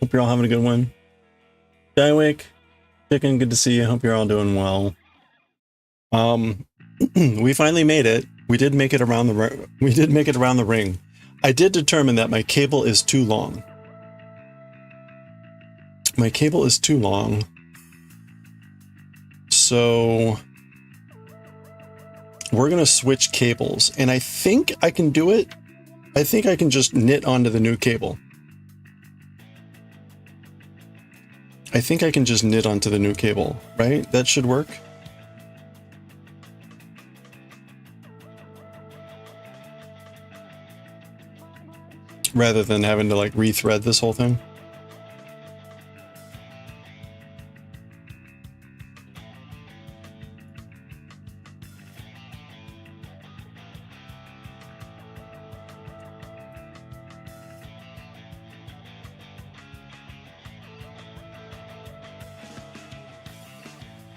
Hope you're all having a good one. Daioh, Chicken, good to see you. Hope you're all doing well. We finally made it. We did make it around the ring. I did determine that my cable is too long. My cable is too long. So we're going to switch cables, and I think I can do it. I think I can just knit onto the new cable. I think I can just knit onto the new cable, right? That should work. Rather than having to like rethread this whole thing.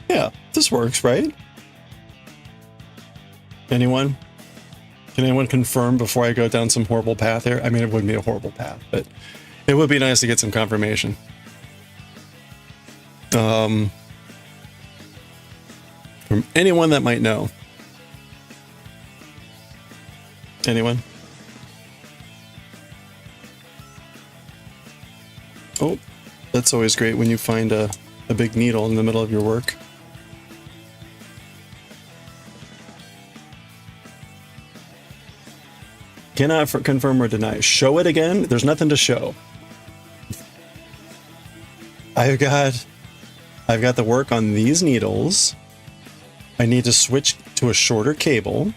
Yeah, this works, right? Anyone? Can anyone confirm before I go down some horrible path here? I mean, it wouldn't be a horrible path, but it would be nice to get some confirmation. From anyone that might know. Anyone? Oh, that's always great when you find a big needle in the middle of your work. Cannot confirm or deny. Show it again. There's nothing to show. I've got the work on these needles. I need to switch to a shorter cable.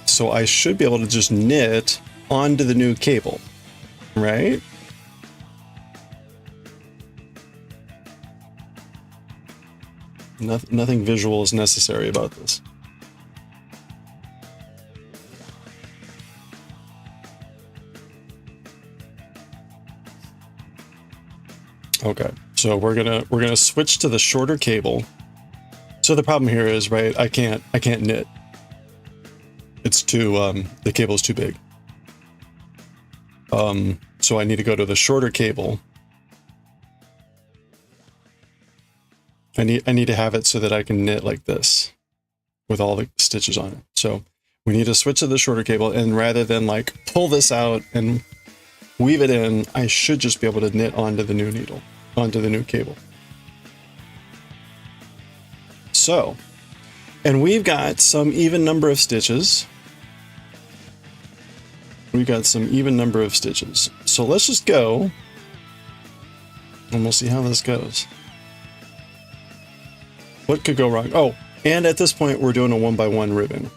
So I should be able to just knit onto the new cable, right? Nothing visual is necessary about this. Okay, so we're gonna switch to the shorter cable. So the problem here is, right, I can't knit. It's too the cable's too big. So I need to go to the shorter cable. I need to have it so that I can knit like this with all the stitches on it. So we need to switch to the shorter cable, and rather than like pull this out and weave it in, I should just be able to knit onto the new needle, onto the new cable. So, and we've got some even number of stitches. We've got some even number of stitches. So let's just go and we'll see how this goes. What could go wrong? Oh, and at this point, we're doing a 1x1 ribbon.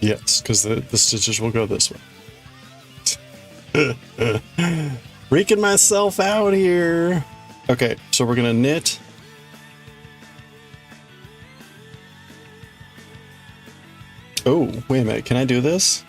Yes, because the stitches will go this way. Freaking myself out here. Okay, so we're gonna knit. Oh, wait a minute. Can I do this?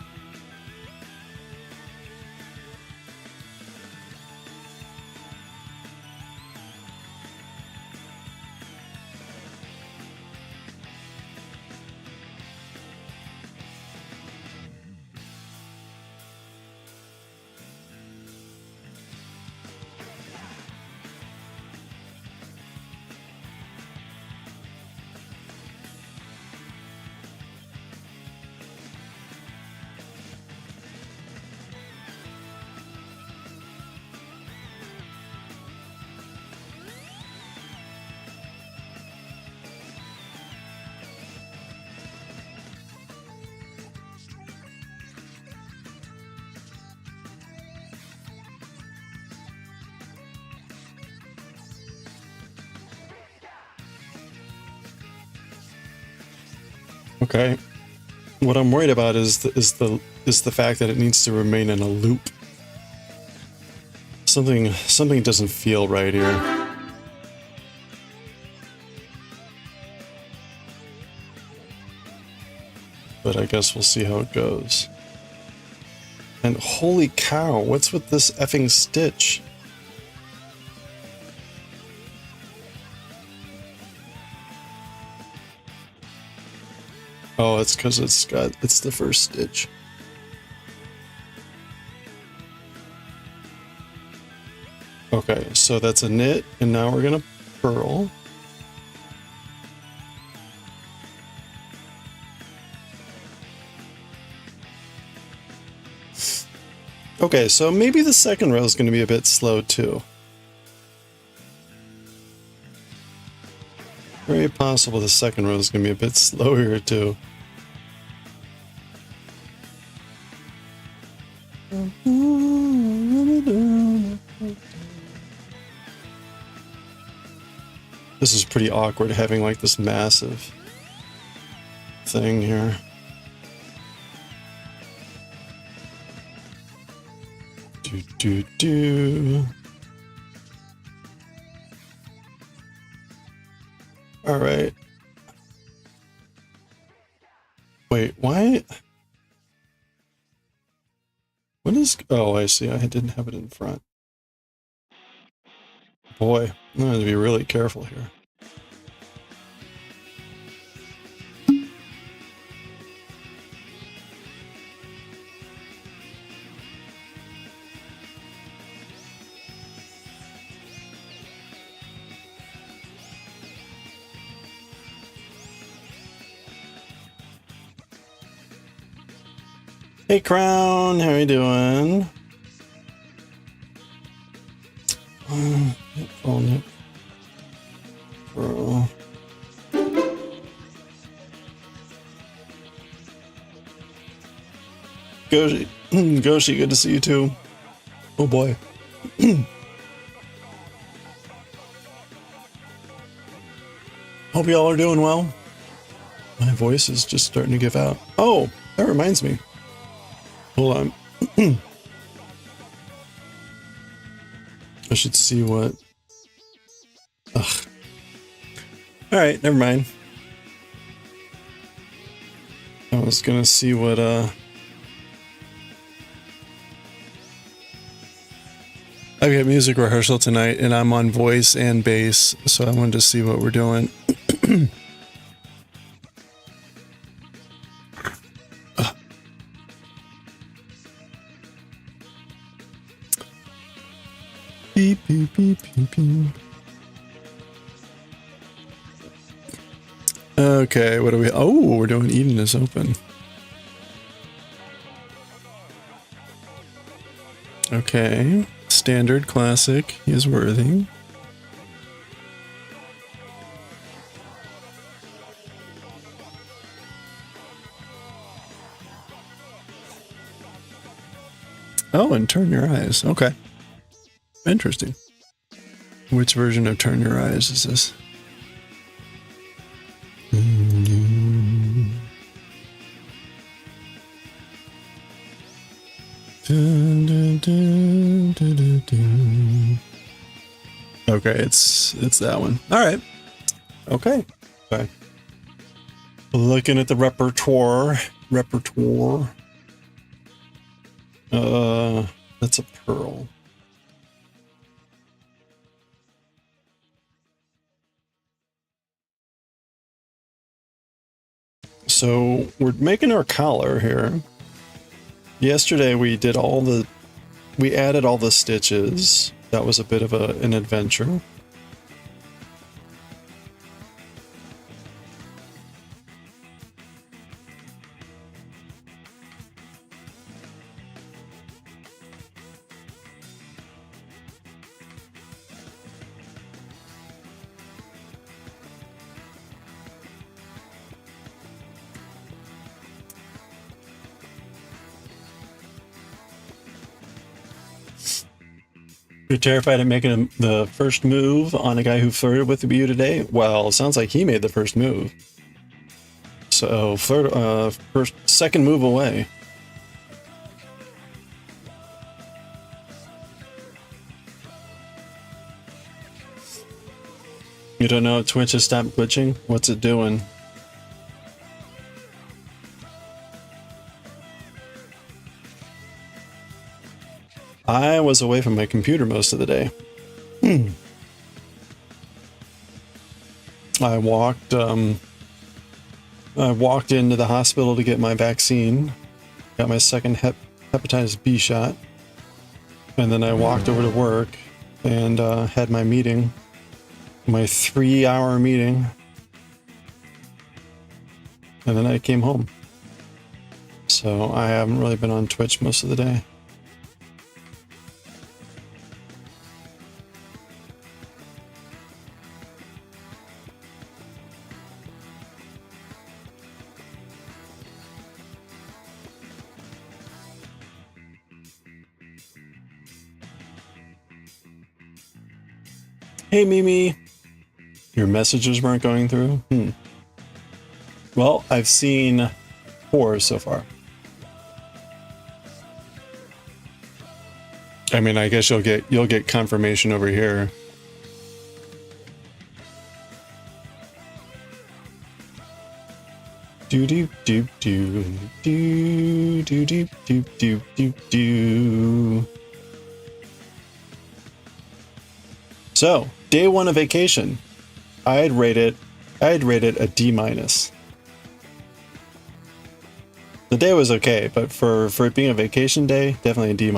Okay. What I'm worried about is the fact that it needs to remain in a loop. Something doesn't feel right here. But I guess we'll see how it goes. And holy cow, what's with this effing stitch? Oh, it's because it's the first stitch. Okay, so that's a knit, and now we're gonna purl. Okay, so maybe the second row is going to be a bit slow too. Very possible the second row is going to be a bit slow here too. This is pretty awkward having like this massive thing here. All right. Wait, why? What is? Oh, I see. I didn't have it in front. Boy, I'm going to be really careful here. Hey Crown, how you doing? Phone bro. Goshi, Goshi, good to see you too. Oh boy. Hope y'all are doing well. My voice is just starting to give out. Oh, that reminds me. Hold on. I should see what... Ugh. Alright, never mind. I was gonna see what, I've got music rehearsal tonight, and I'm on voice and bass, so I wanted to see what we're doing. Beep, beep, beep, beep, beep. Okay, what are we... Oh, we're doing Eden is Open. Okay. Standard, classic. He is worthy. Oh, and Turn Your Eyes. Okay. Interesting. Which version of Turn Your Eyes is this? Okay, it's that one. All right. Okay. Okay. Looking at the repertoire. That's a pearl. So we're making our collar here. Yesterday we did we added all the stitches. That was a bit of an adventure. You're terrified of making the first move on a guy who flirted with you today? Well, it sounds like he made the first move. So, first, second move away. You don't know if Twitch has stopped glitching? What's it doing? I was away from my computer most of the day. I walked into the hospital to get my vaccine, got my second hepatitis B shot, and then I walked over to work and had my meeting, my 3-hour meeting, and then I came home. So I haven't really been on Twitch most of the day. Hey Mimi, your messages weren't going through? Well, I've seen 4 so far. I mean, I guess you'll get confirmation over here. Do do do do do do do do do do do. So, day 1 of vacation. I'd rate it a D-. The day was okay, but for it being a vacation day, definitely a D-.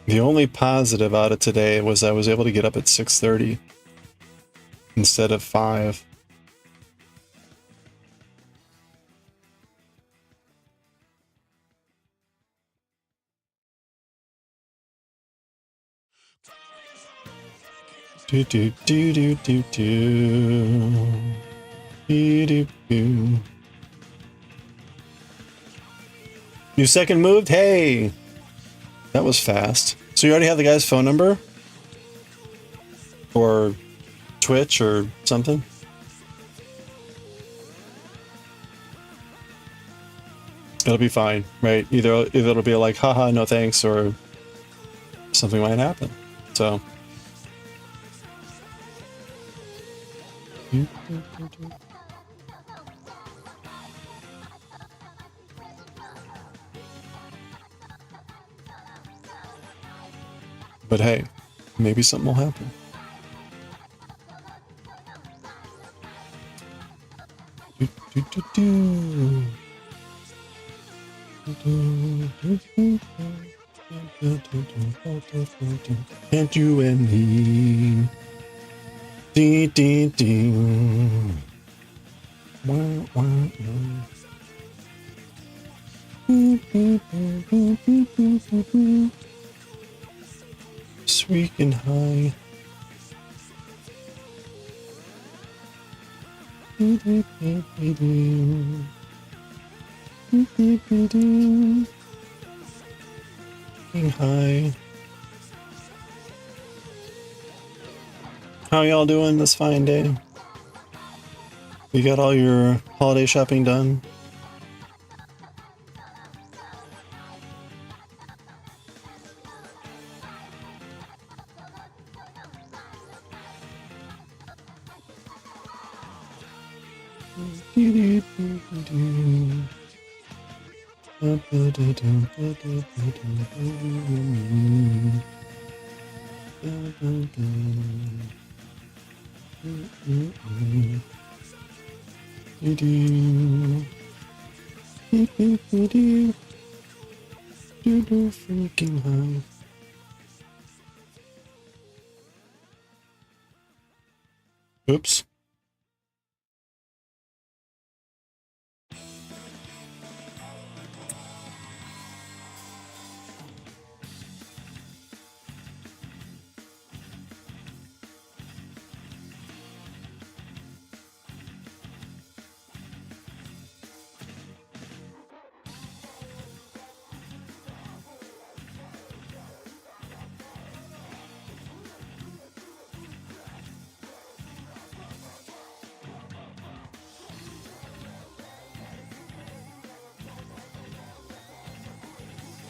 The only positive out of today was I was able to get up at 6:30 instead of 5. Do do do do do do. Do do do. You second moved? Hey! That was fast. So you already have the guy's phone number? Or Twitch or something? It'll be fine, right? Either it'll be like, haha, no thanks, or something might happen. So. But hey, maybe something will happen. And you and me. Ding, ding, ding. Wah, wah, wah. Sweet and high. Being high. How y'all doing this fine day? You got all your holiday shopping done? Freaking high. Oops.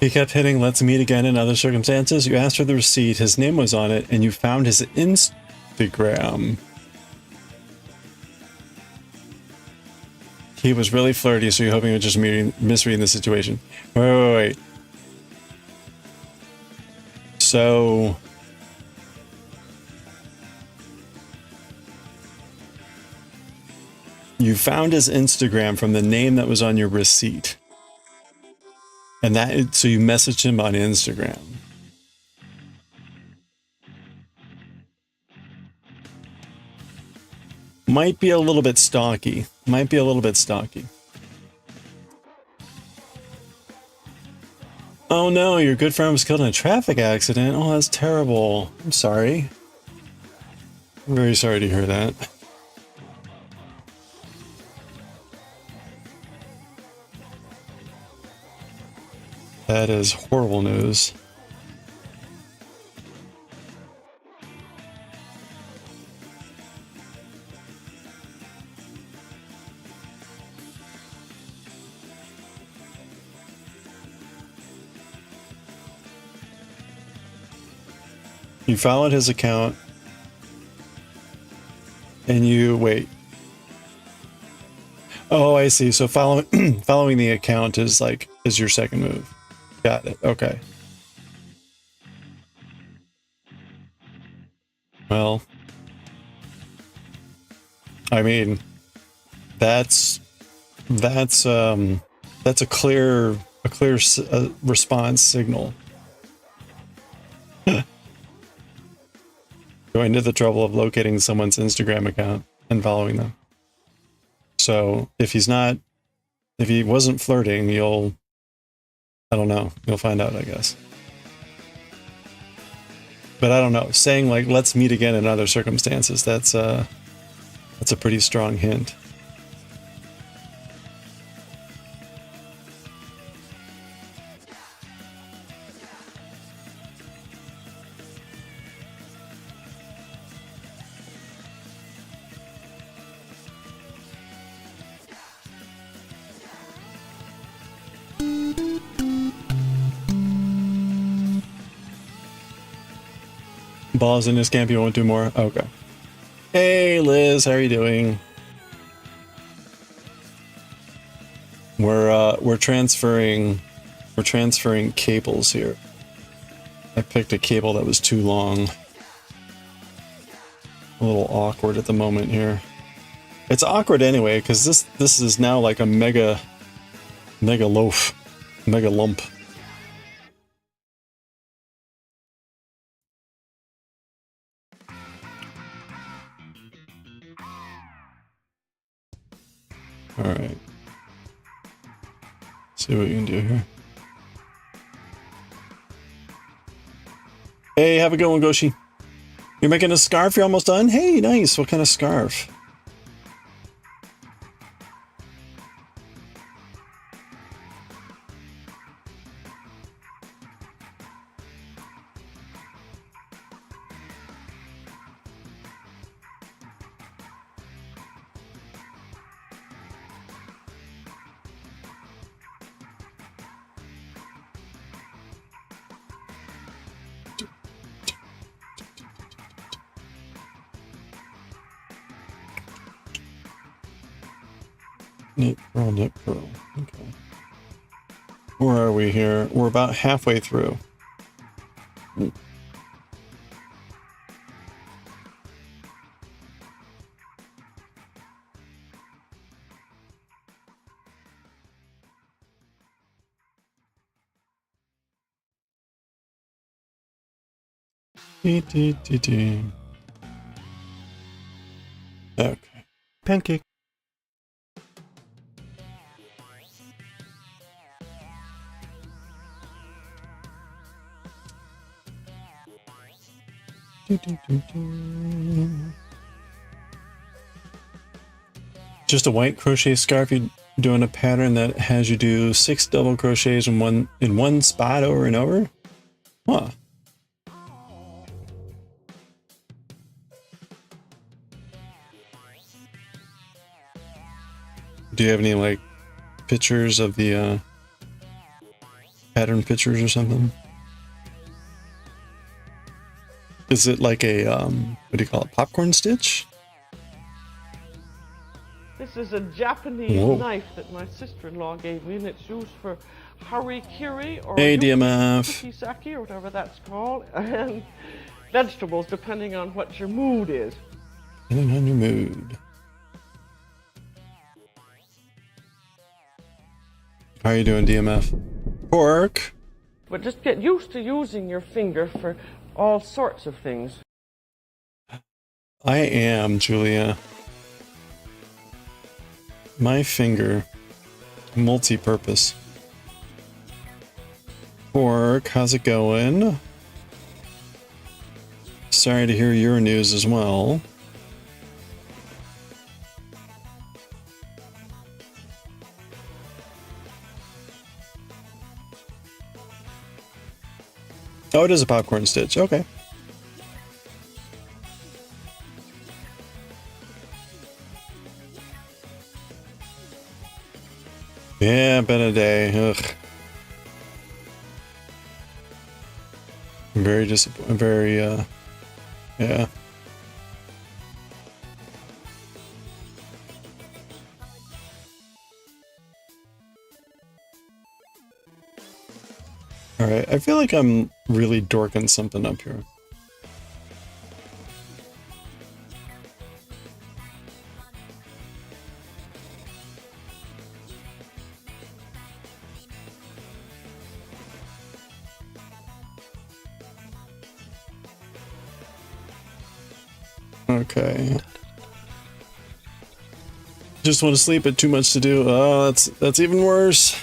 He kept hitting let's meet again in other circumstances. You asked for the receipt, his name was on it, and you found his Instagram. He was really flirty, so you're hoping he was just misreading the situation. Wait. So... you found his Instagram from the name that was on your receipt. And so you messaged him on Instagram. Might be a little bit stalky. Might be a little bit stalky. Oh no, your good friend was killed in a traffic accident. Oh, that's terrible. I'm sorry. I'm very sorry to hear that. That is horrible news. You followed his account and you wait. Oh, I see. So following the account is your second move. Got it. Okay. Well, I mean, that's a clear response signal. Going to the trouble of locating someone's Instagram account and following them. So if he wasn't flirting, I don't know. You'll find out, I guess. But I don't know. Saying let's meet again in other circumstances, that's a pretty strong hint. Balls in this camp, you won't do more? Okay. Hey Liz, how are you doing? We're transferring cables here. I picked a cable that was too long. A little awkward at the moment here. It's awkward anyway, because this is now like a mega lump. Alright. See what you can do here. Hey, have a good one, Goshi. You're making a scarf? You're almost done? Hey, nice. What kind of scarf? Knit pearl. Okay. Where are we here? We're about halfway through. Okay. Pancake. Just a white crochet scarf. You're doing a pattern that has you do 6 double crochets in one spot over and over? Huh. Do you have any like pictures of the pattern pictures or something. Is it like a, what do you call it, popcorn stitch? This is a Japanese knife that my sister-in-law gave me, and it's used for harikiri or yukisaki or whatever that's called, and vegetables, depending on what your mood is. Depending on your mood. How are you doing, DMF? Pork. But just get used to using your finger for all sorts of things. I am, Julia. My finger, multi-purpose. Pork, how's it going? Sorry to hear your news as well. Oh, it is a popcorn stitch. Okay. Yeah, been a day. Ugh. I'm very disappointed. Very, yeah. Alright, I feel like I'm really dorking something up here. Okay. Just want to sleep, but too much to do. Oh, that's even worse.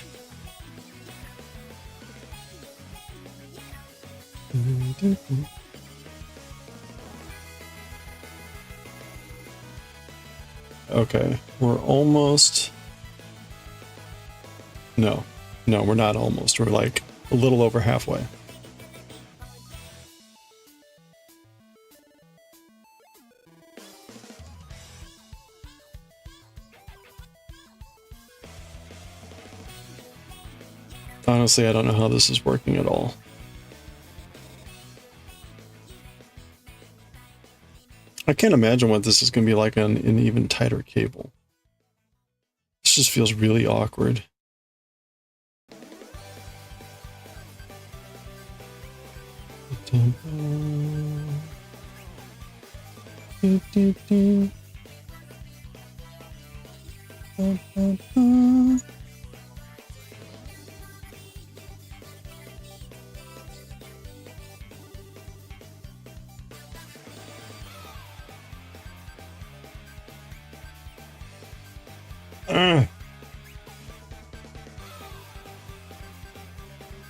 Okay, we're almost... No, we're not almost. We're like a little over halfway. Honestly, I don't know how this is working at all. I can't imagine what this is going to be like on an even tighter cable. This just feels really awkward.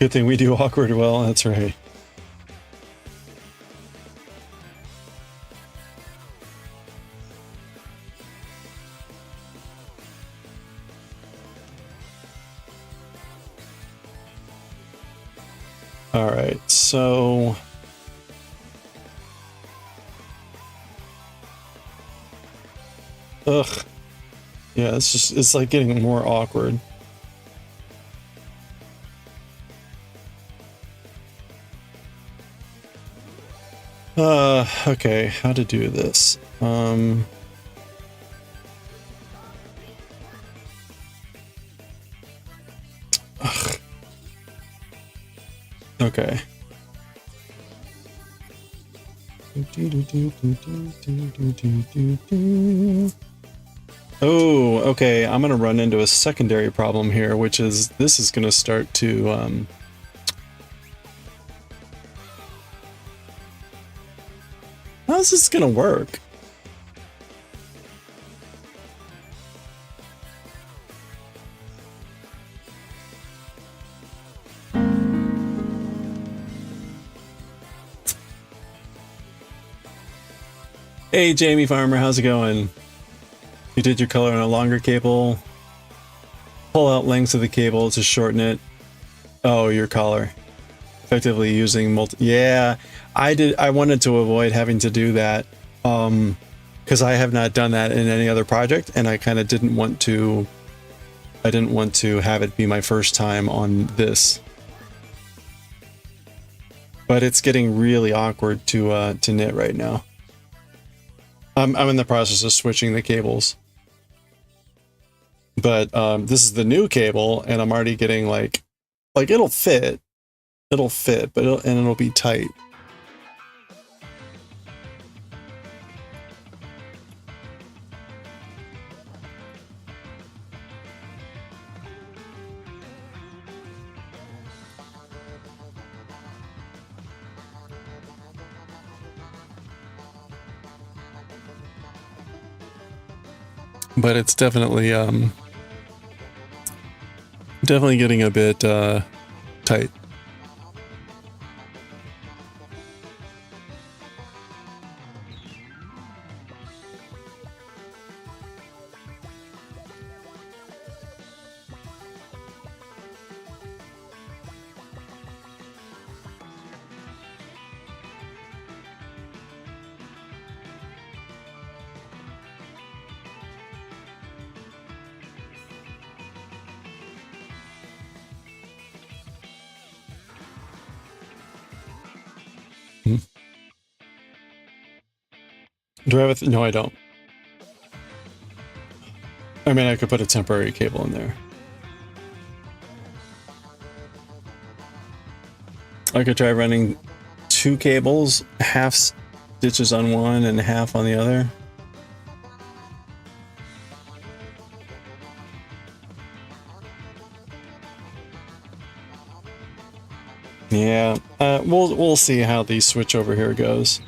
Good thing we do awkward well, that's right. Alright, so... Ugh. Yeah, it's like getting more awkward. Okay, how to do this? Ugh. Okay. Oh, okay, I'm gonna run into a secondary problem here, which is this is gonna start to, how's this gonna work? Hey, Jamie Farmer, how's it going? You did your color on a longer cable. Pull out lengths of the cable to shorten it. Oh, your collar. Effectively using yeah, I wanted to avoid having to do that. Because I have not done that in any other project, and I kind of didn't want to. I didn't want to have it be my first time on this. but it's getting really awkward to knit right now. I'm in the process of switching the cables, but this is the new cable, and I'm already getting like it'll fit, but it'll be tight. But it's definitely getting a bit tight. Do I have no, I don't. I mean, I could put a temporary cable in there. I could try running 2 cables, half stitches on one and half on the other. Yeah, we'll see how the switch over here goes.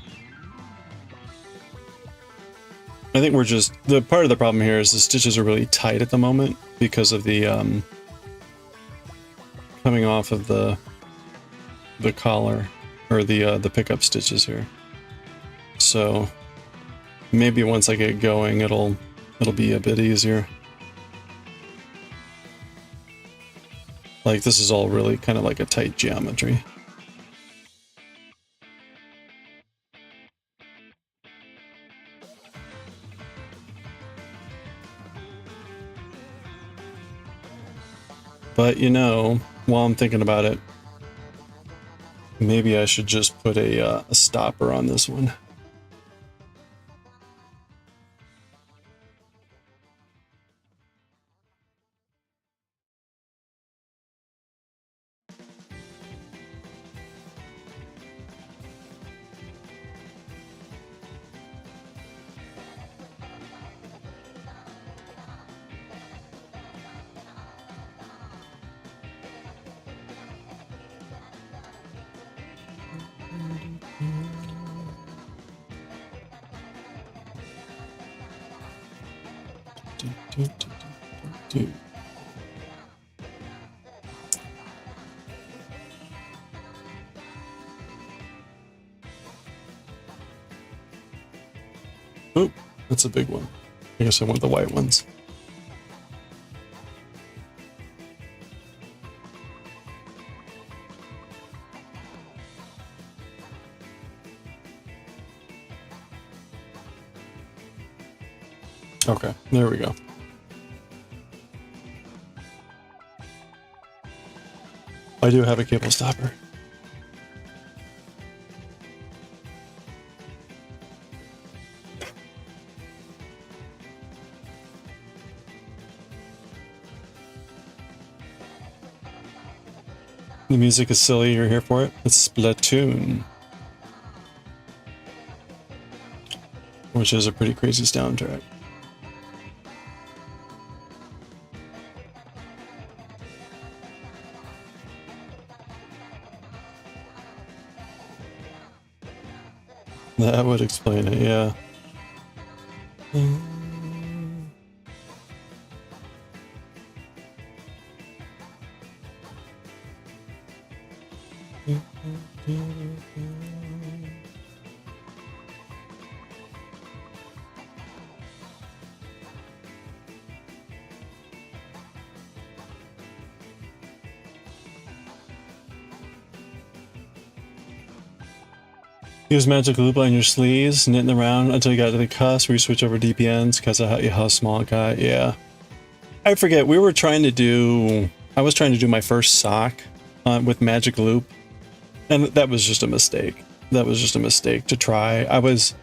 I think we're just, the part of the problem here is the stitches are really tight at the moment because of the coming off of the collar, or the pickup stitches here. So maybe once I get going, it'll be a bit easier. Like, this is all really kind of like a tight geometry. But, you know, while I'm thinking about it, maybe I should just put a stopper on this one. Oop, that's a big one. I guess I want the white ones. Okay, there we go. I do have a cable stopper. The music is silly, you're here for it? It's Splatoon, which is a pretty crazy soundtrack. That would explain it, yeah. Use magic loop on your sleeves, knitting around until you got to the cusp where you switch over DPNs because of how small it got. Yeah. I forget, I was trying to do my first sock with magic loop, And that was just a mistake. That was just a mistake to try. I was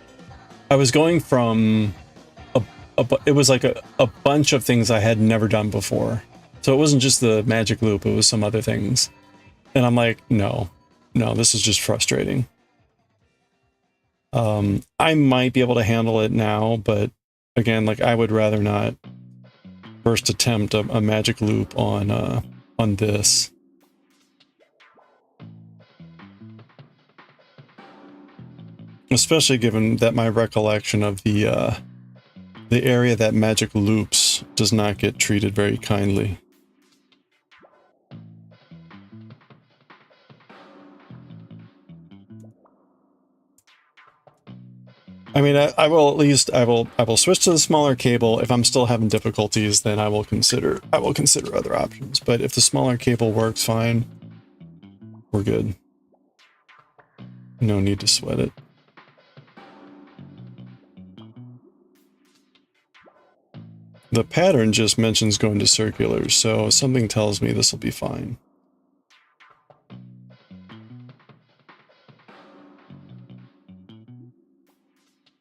going from it was like a bunch of things I had never done before. So it wasn't just the magic loop, it was some other things. And I'm like, no, this is just frustrating. I might be able to handle it now, but again, like I would rather not first attempt a magic loop on this. Especially given that my recollection of the area that magic loops does not get treated very kindly. I mean, I will at least I will switch to the smaller cable. If I'm still having difficulties, then I will consider other options. But if the smaller cable works fine, we're good. No need to sweat it. The pattern just mentions going to circulars, so something tells me this will be fine.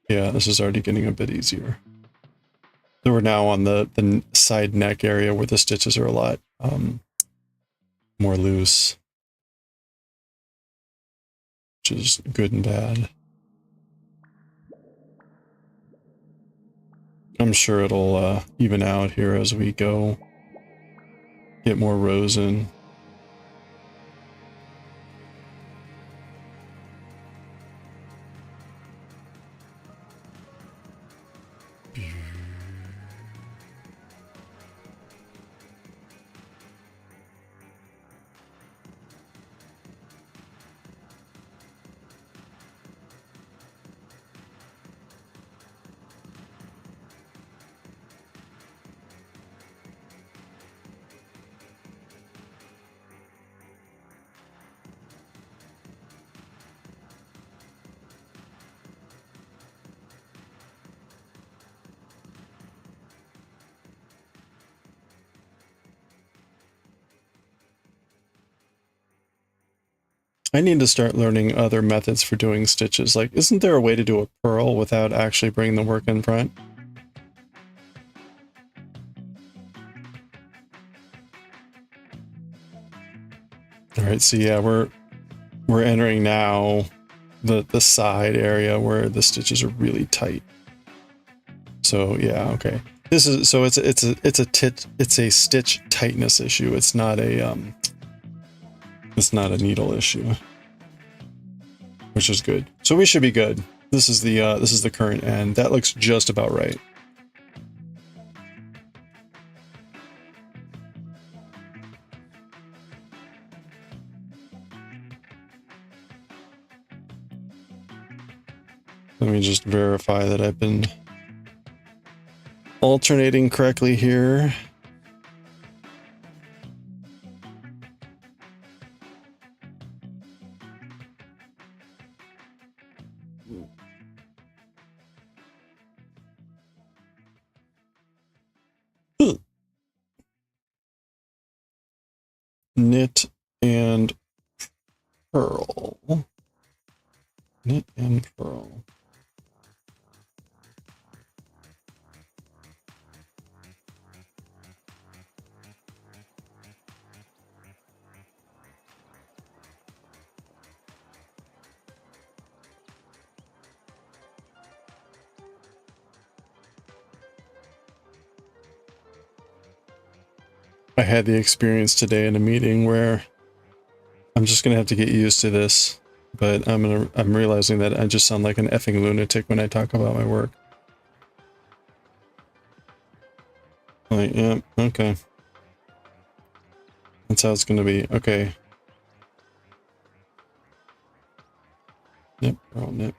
Yeah, this is already getting a bit easier. So we're now on the side neck area where the stitches are a lot more loose, which is good and bad. I'm sure it'll even out here as we go. Get more rows in. I need to start learning other methods for doing stitches. Like, isn't there a way to do a purl without actually bringing the work in front? All right, so yeah, we're entering now the side area where the stitches are really tight. So yeah, okay. This is so it's a stitch tightness issue. It's not a needle issue, which is good. So we should be good. This is the current end. That looks just about right. Let me just verify that I've been alternating correctly here. Knit and purl. Knit and purl. I had the experience today in a meeting where I'm just gonna have to get used to this, but I'm realizing that I just sound like an effing lunatic when I talk about my work. Like, yeah, okay. That's how it's gonna be. Okay. Knit, purl, knit.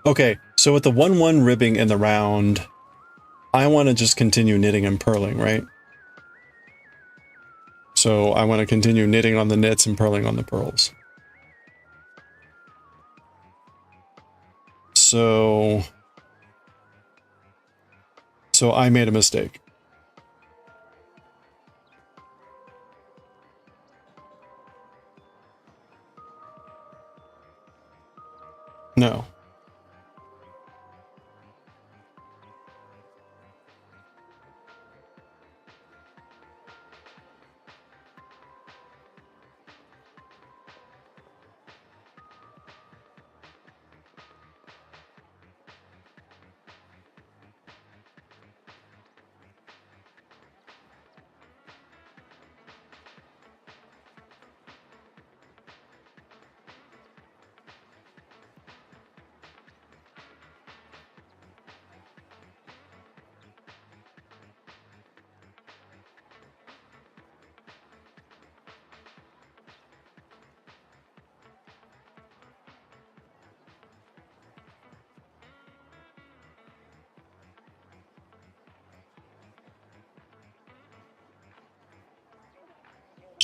Okay, so with the 1-1 ribbing in the round, I want to just continue knitting and purling, right? So I want to continue knitting on the knits and purling on the purls. So So I made a mistake. No.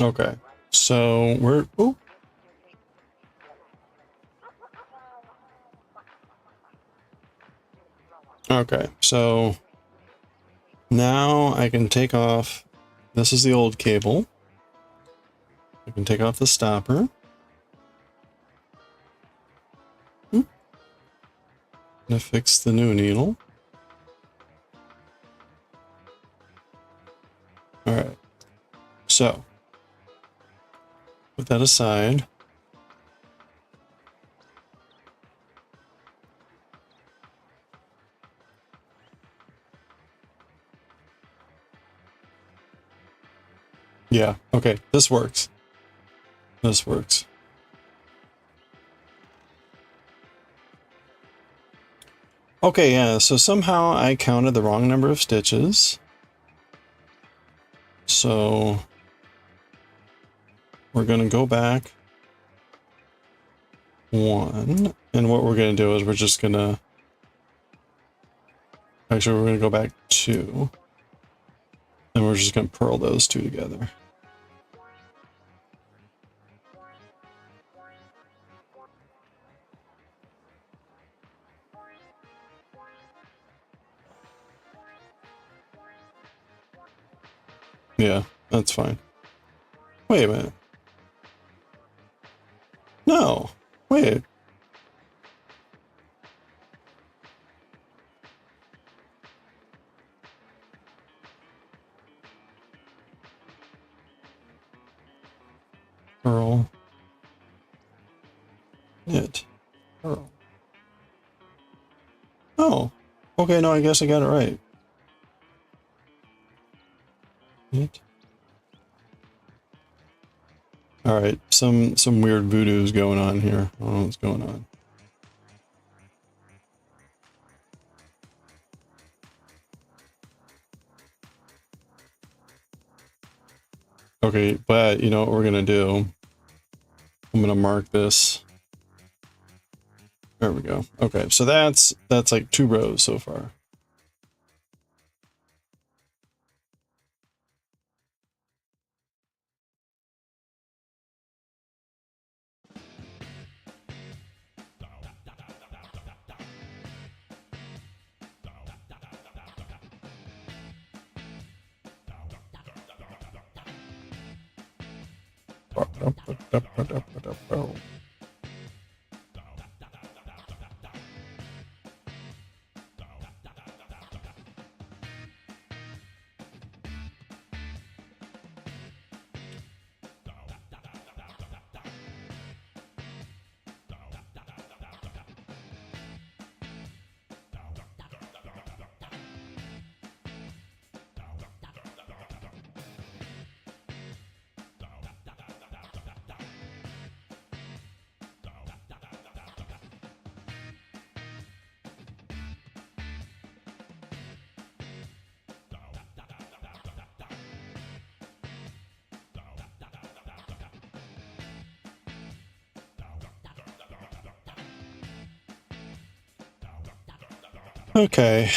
Okay, so we're, oh. Okay, so now I can take off, this is the old cable. I can take off the stopper. To fix the new needle. All right, so put that aside. Yeah, okay, this works. This works. Okay, yeah, so somehow I counted the wrong number of stitches. So we're gonna go back one, and what we're gonna do is we're just gonna, actually we're gonna go back two, and we're just gonna purl those two together. Yeah, that's fine. Wait a minute. No, wait. Purl. Knit. Purl. Oh, okay, no, I guess I got it right. Knit. All right, some weird voodoo's going on here. I don't know what's going on. Okay, but you know what we're gonna do? I'm gonna mark this. There we go. Okay, so that's like 2 rows so far. Okay.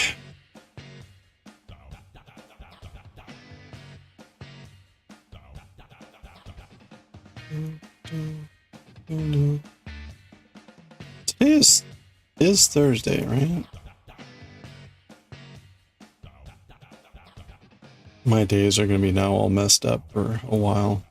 Today is Thursday, right? My days are going to be now all messed up for a while.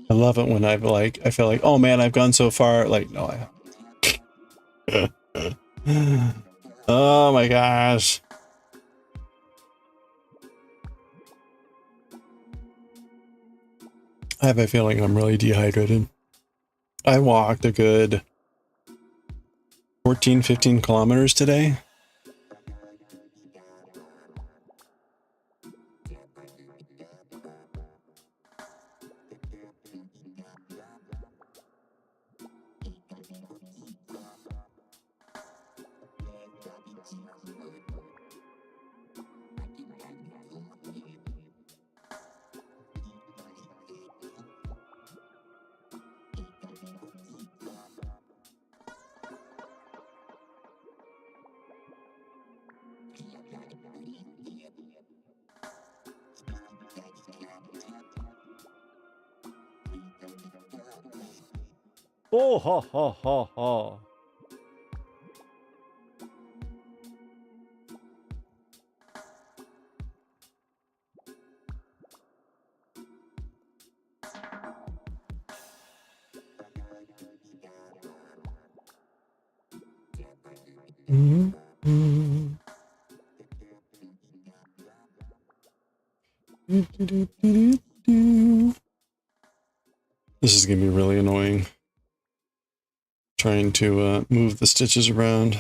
I love it when I feel like, oh man, I've gone so far. Like, no, I haven't. Oh my gosh. I have a feeling I'm really dehydrated. I walked a good 14, 15 kilometers today. Oh, ha, ha, ha, ha. This is going to be really annoying. Trying to move the stitches around.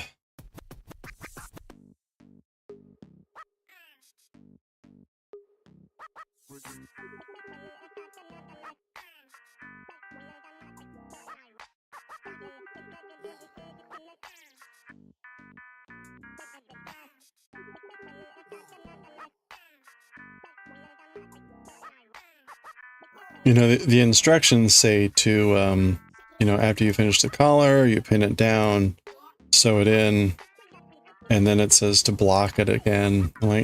You know, the instructions say to, you know, after you finish the collar, you pin it down, sew it in, and then it says to block it again. I'm like,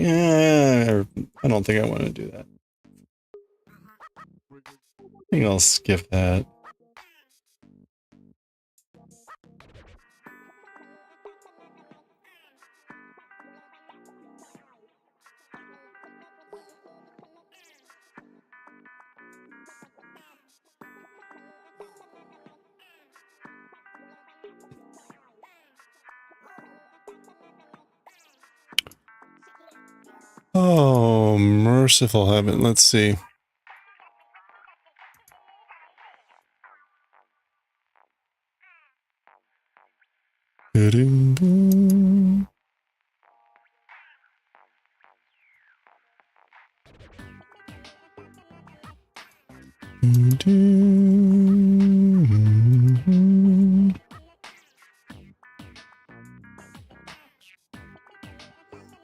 I don't think I want to do that. I think I'll skip that. Oh, merciful heaven. Let's see.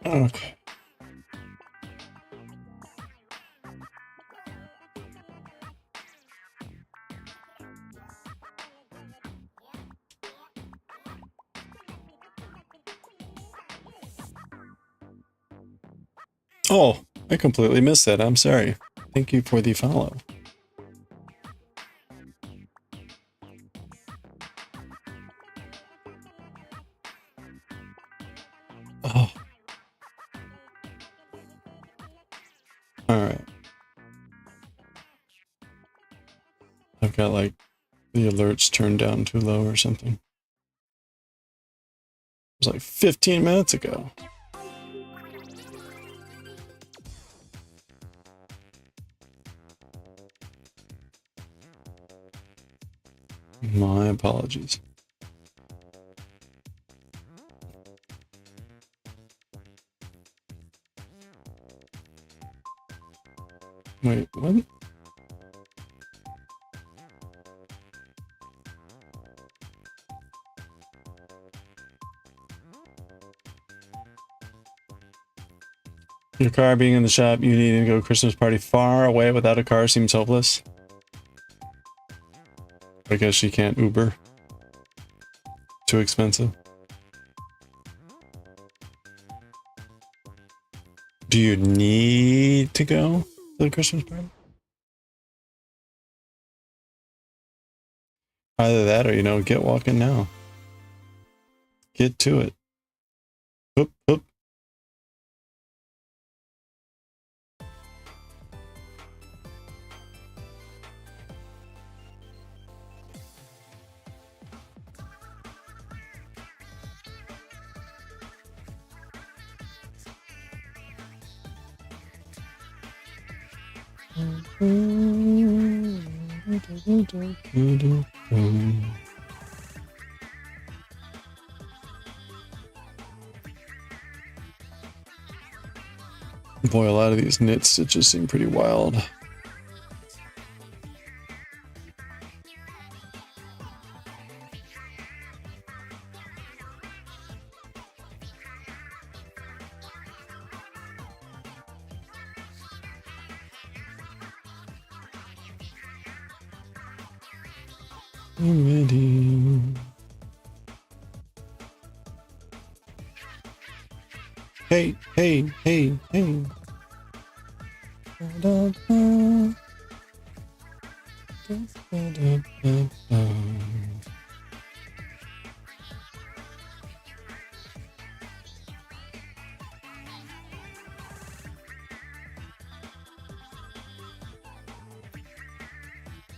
Okay. Oh, I completely missed that. I'm sorry. Thank you for the follow. Oh. Alright. I've got like the alerts turned down too low or something. It was like 15 minutes ago. My apologies. Wait, what? Your car being in the shop, you needing to go Christmas party far away without a car seems hopeless. I guess she can't Uber. Too expensive. Do you need to go to the Christmas party? Either that or, you know, get walking now. Get to it. Whoop, whoop. Boy, a lot of these knit stitches seem pretty wild. I'm ready. Hey, hey, hey, hey. Da, da, da.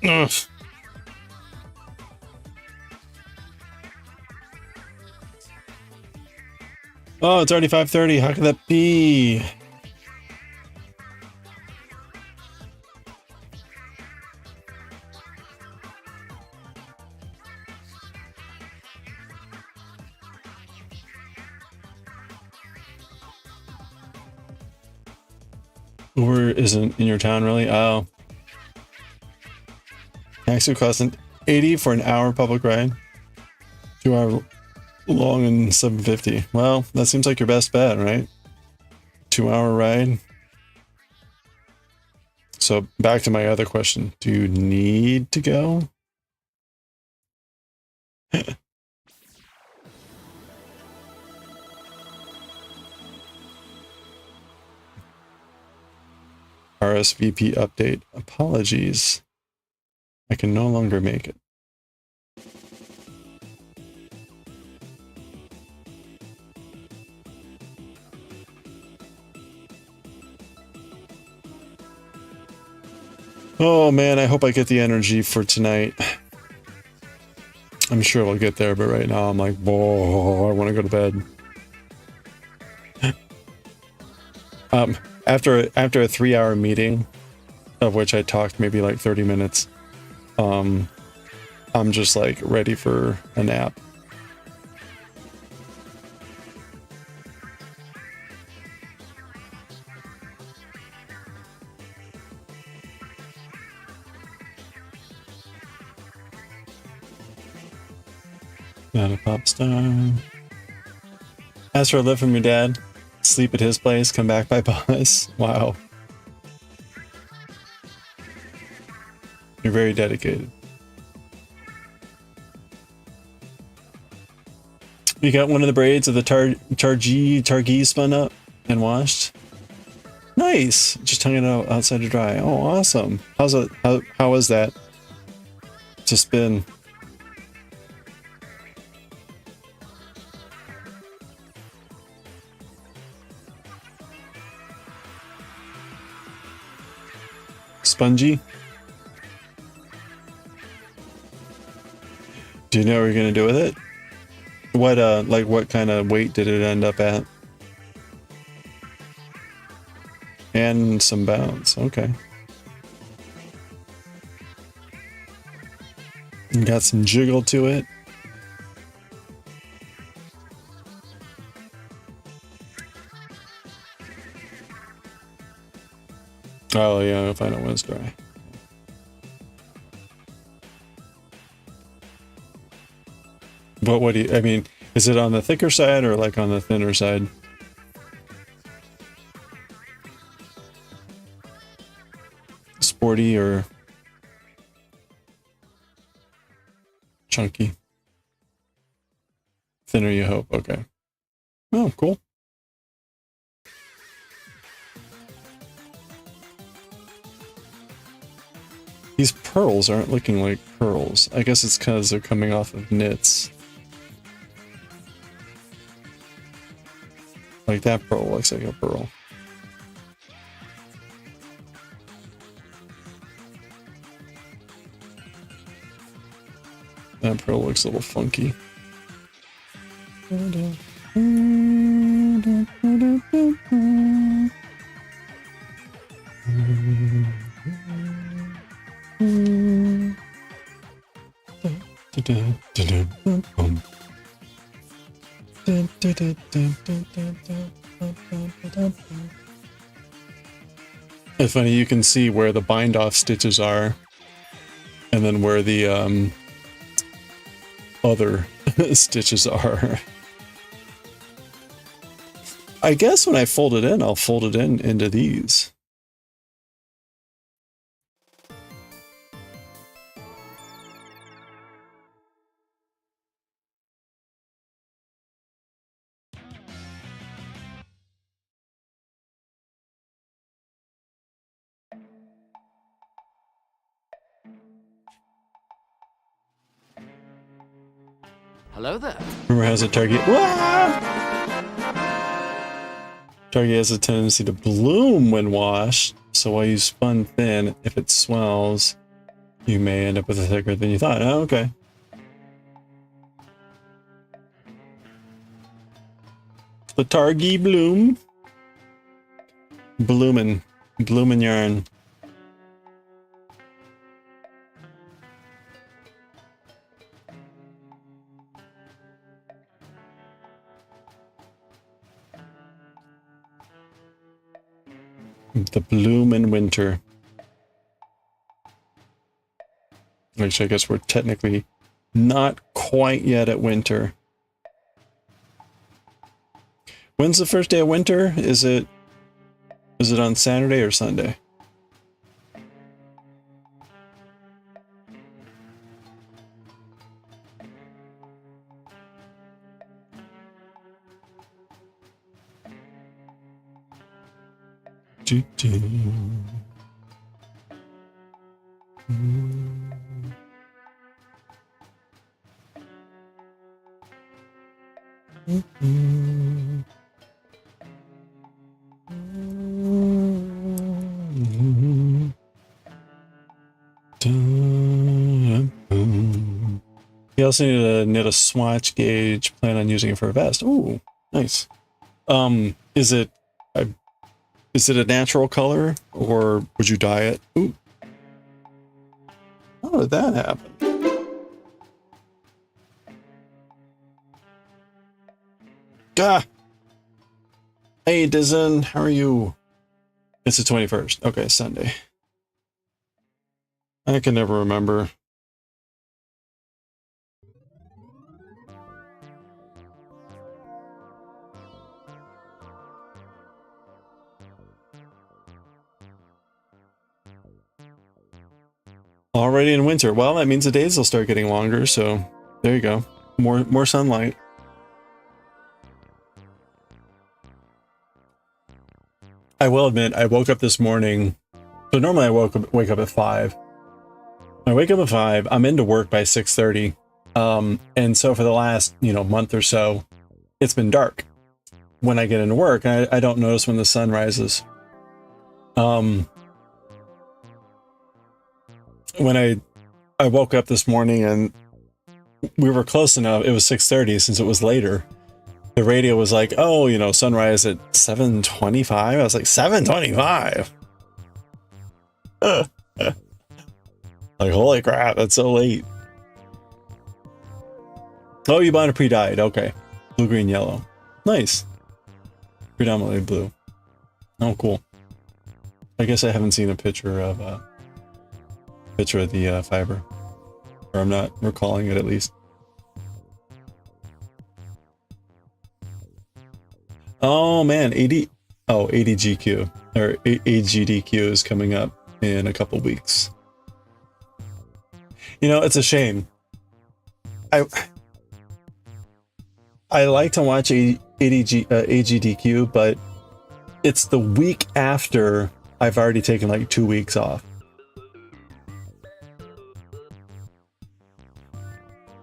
Ugh. Oh, it's already 5:30. How could that be? Uber isn't in your town, really? Oh. Taxi costs an 80 for an hour public ride. 2 hour long and 750. Well, that seems like your best bet, right? 2 hour ride. So back to my other question. Do you need to go? RSVP update. Apologies. I can no longer make it. Oh man, I hope I get the energy for tonight. I'm sure I'll get there, but right now I'm like, whoa, I want to go to bed. After a 3-hour meeting, of which I talked maybe like 30 minutes, I'm just like ready for a nap. Not a pop star. Ask for a lift from your dad. Sleep at his place. Come back by bus. Wow. You're very dedicated. You got one of the braids of the Targi spun up and washed. Nice. Just hung it out outside to dry. Oh, awesome. How's it? How was that to spin? Spongy? Do you know what you're gonna do with it? What like what kind of weight did it end up at? And some bounce, okay. And got some jiggle to it. Oh yeah, I'll find out when it's dry. But what do you, I mean, is it on the thicker side or like on the thinner side? 40 or chunky? Thinner you hope. Okay. Oh, cool. These pearls aren't looking like pearls. I guess it's because they're coming off of knits. Like that pearl looks like a pearl. That pearl looks a little funky. It's funny, you can see where the bind off stitches are and then where the other stitches are. I guess when I fold it in, I'll fold it in into these. Hello there. Rumor has a Target. Target has a tendency to bloom when washed, so while you spun thin, if it swells, you may end up with a thicker than you thought. Oh, okay. The Targi bloom. Bloomin' yarn. The bloom in winter. Which I guess we're technically not quite yet at winter. When's the first day of winter? Is it on Saturday or Sunday? You also need to knit a swatch gauge. Plan on using it for a vest. Ooh, nice. Is it a natural color, or would you dye it? Ooh. How did that happen? Gah! Hey, Dizen, how are you? It's the 21st. Okay, Sunday. I can never remember. Already in winter. Well, that means the days will start getting longer, so there you go. More sunlight. I will admit, I woke up this morning. So normally I wake up at 5. I wake up at 5. I'm into work by 6:30. And so for the last, month or so, it's been dark when I get into work. I don't notice when the sun rises. When I woke up this morning and we were close enough, it was 6:30 since it was later. The radio was like, oh, sunrise at 7:25. I was like, 7:25? Like, holy crap, that's so late. Oh, you bought a pre-dyed. Okay. Blue, green, yellow. Nice. Predominantly blue. Oh, cool. I guess I haven't seen a picture of the fiber. Or I'm not recalling it, at least. Oh man, ADGQ or AGDQ is coming up. in a couple weeks. You know, it's a shame. I like to watch AGDQ, but it's the week after I've already taken like 2 weeks off.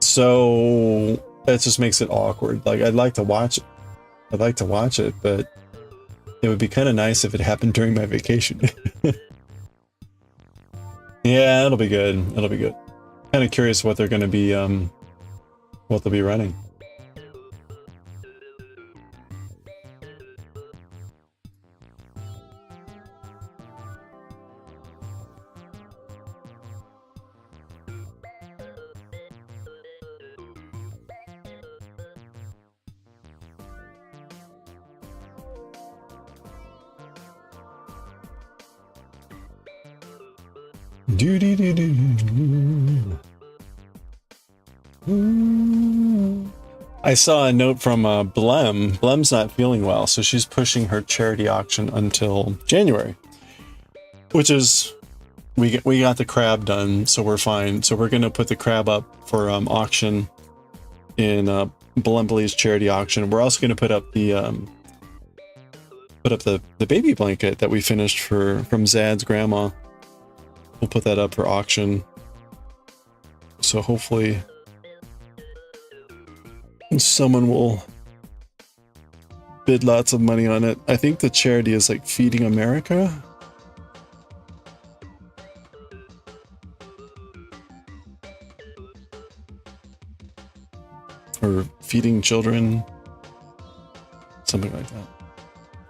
So that just makes it awkward. Like, I'd like to watch it. I'd like to watch it, but it would be kind of nice if it happened during my vacation. Yeah, it'll be good. It'll be good. Kind of curious what they're going to be, what they'll be running. I saw a note from Blem. Blem's not feeling well, so she's pushing her charity auction until January, which is we got the crab done, so we're fine. So we're gonna put the crab up for auction in BLEACH charity auction. We're also gonna put up the baby blanket that we finished from Zad's grandma. We'll put that up for auction. So hopefully someone will bid lots of money on it. I think the charity is like Feeding America. Or Feeding Children. Something like that.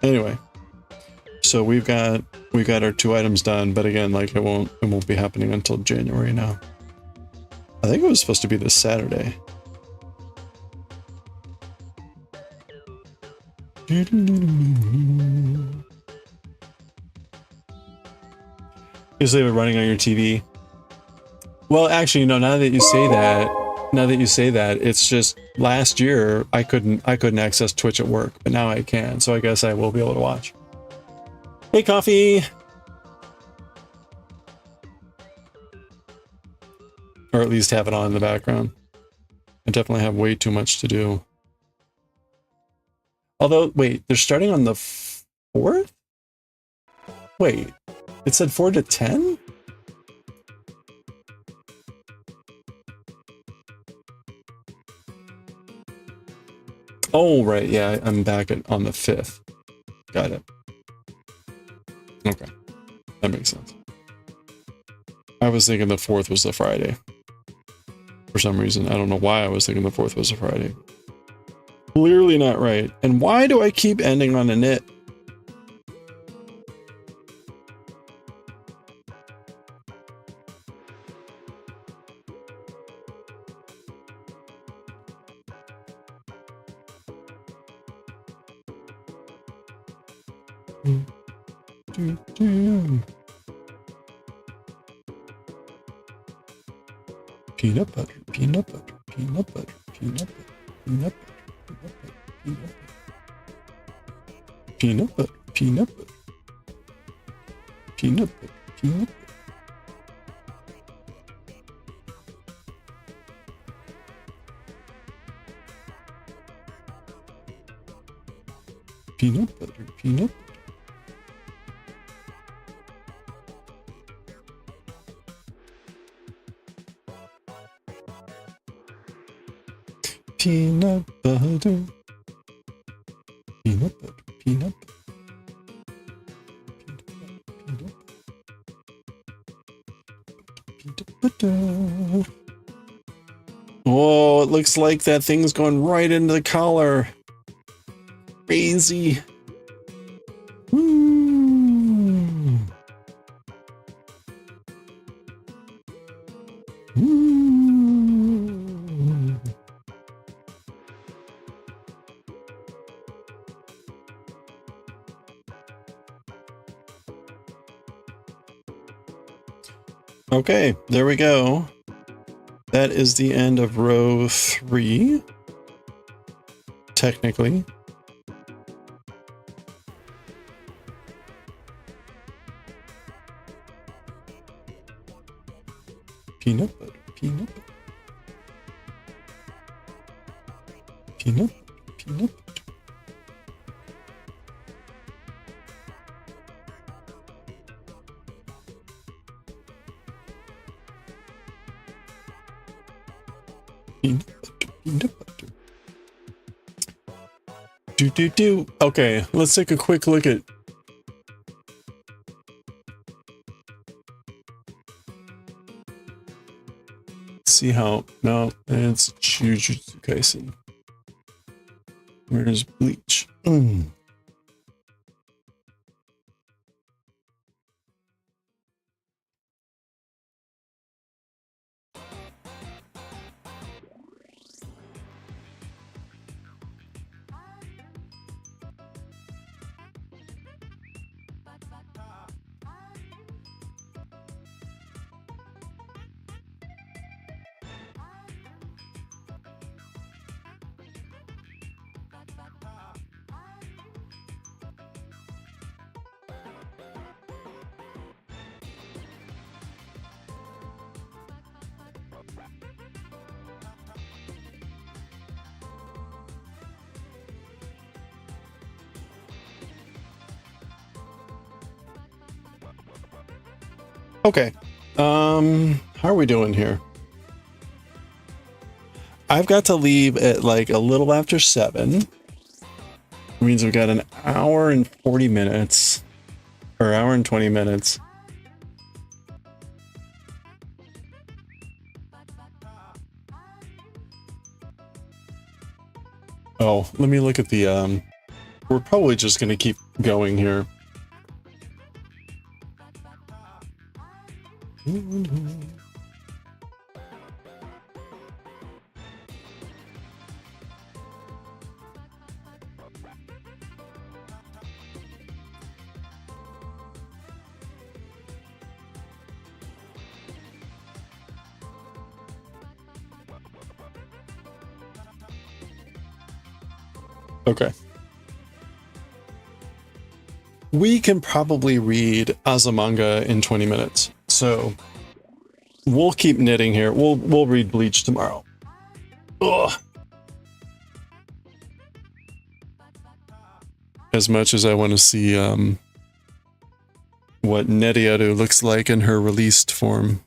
Anyway. So we've got our 2 items done, but again, like it won't be happening until January now. I think it was supposed to be this Saturday. Just leave it running on your TV. Well, actually, no. Now that you say that, it's just last year I couldn't access Twitch at work, but now I can. So I guess I will be able to watch. Hey, coffee. Or at least have it on in the background. I definitely have way too much to do. Although, wait, they're starting on the 4th? Wait, it said 4 to 10? Oh, right, yeah, I'm back on the 5th. Got it. Okay, that makes sense. I was thinking the 4th was the Friday. For some reason, I don't know why I was thinking the 4th was a Friday. Clearly not right. And why do I keep ending on a knit? Peanut butter, peanut butter, peanut butter, peanut butter, peanut butter, peanut butter, peanut butter, peanut butter, peanut butter, peanut butter, peanut butter, peanut butter. Peanut butter, peanut butter, peanut butter, peanut butter. Oh, it looks like that thing's going right into the collar. Crazy. Woo. Woo. Okay, there we go. That is the end of row 3. Technically. Peanut, peanut. Peanut butter, peanut butter. Do. Okay, let's take a quick look at. See how, no, it's Jujutsu Kaisen. Where's Bleach? Okay. How are we doing here? I've got to leave at like a little after 7. It means we've got an hour and 40 minutes. Or hour and 20 minutes. Oh, let me look at the, we're probably just gonna keep going here. Okay. We can probably read Azumanga in 20 minutes. So we'll keep knitting here. We'll read Bleach tomorrow. Ugh. As much as I want to see what Daioh looks like in her released form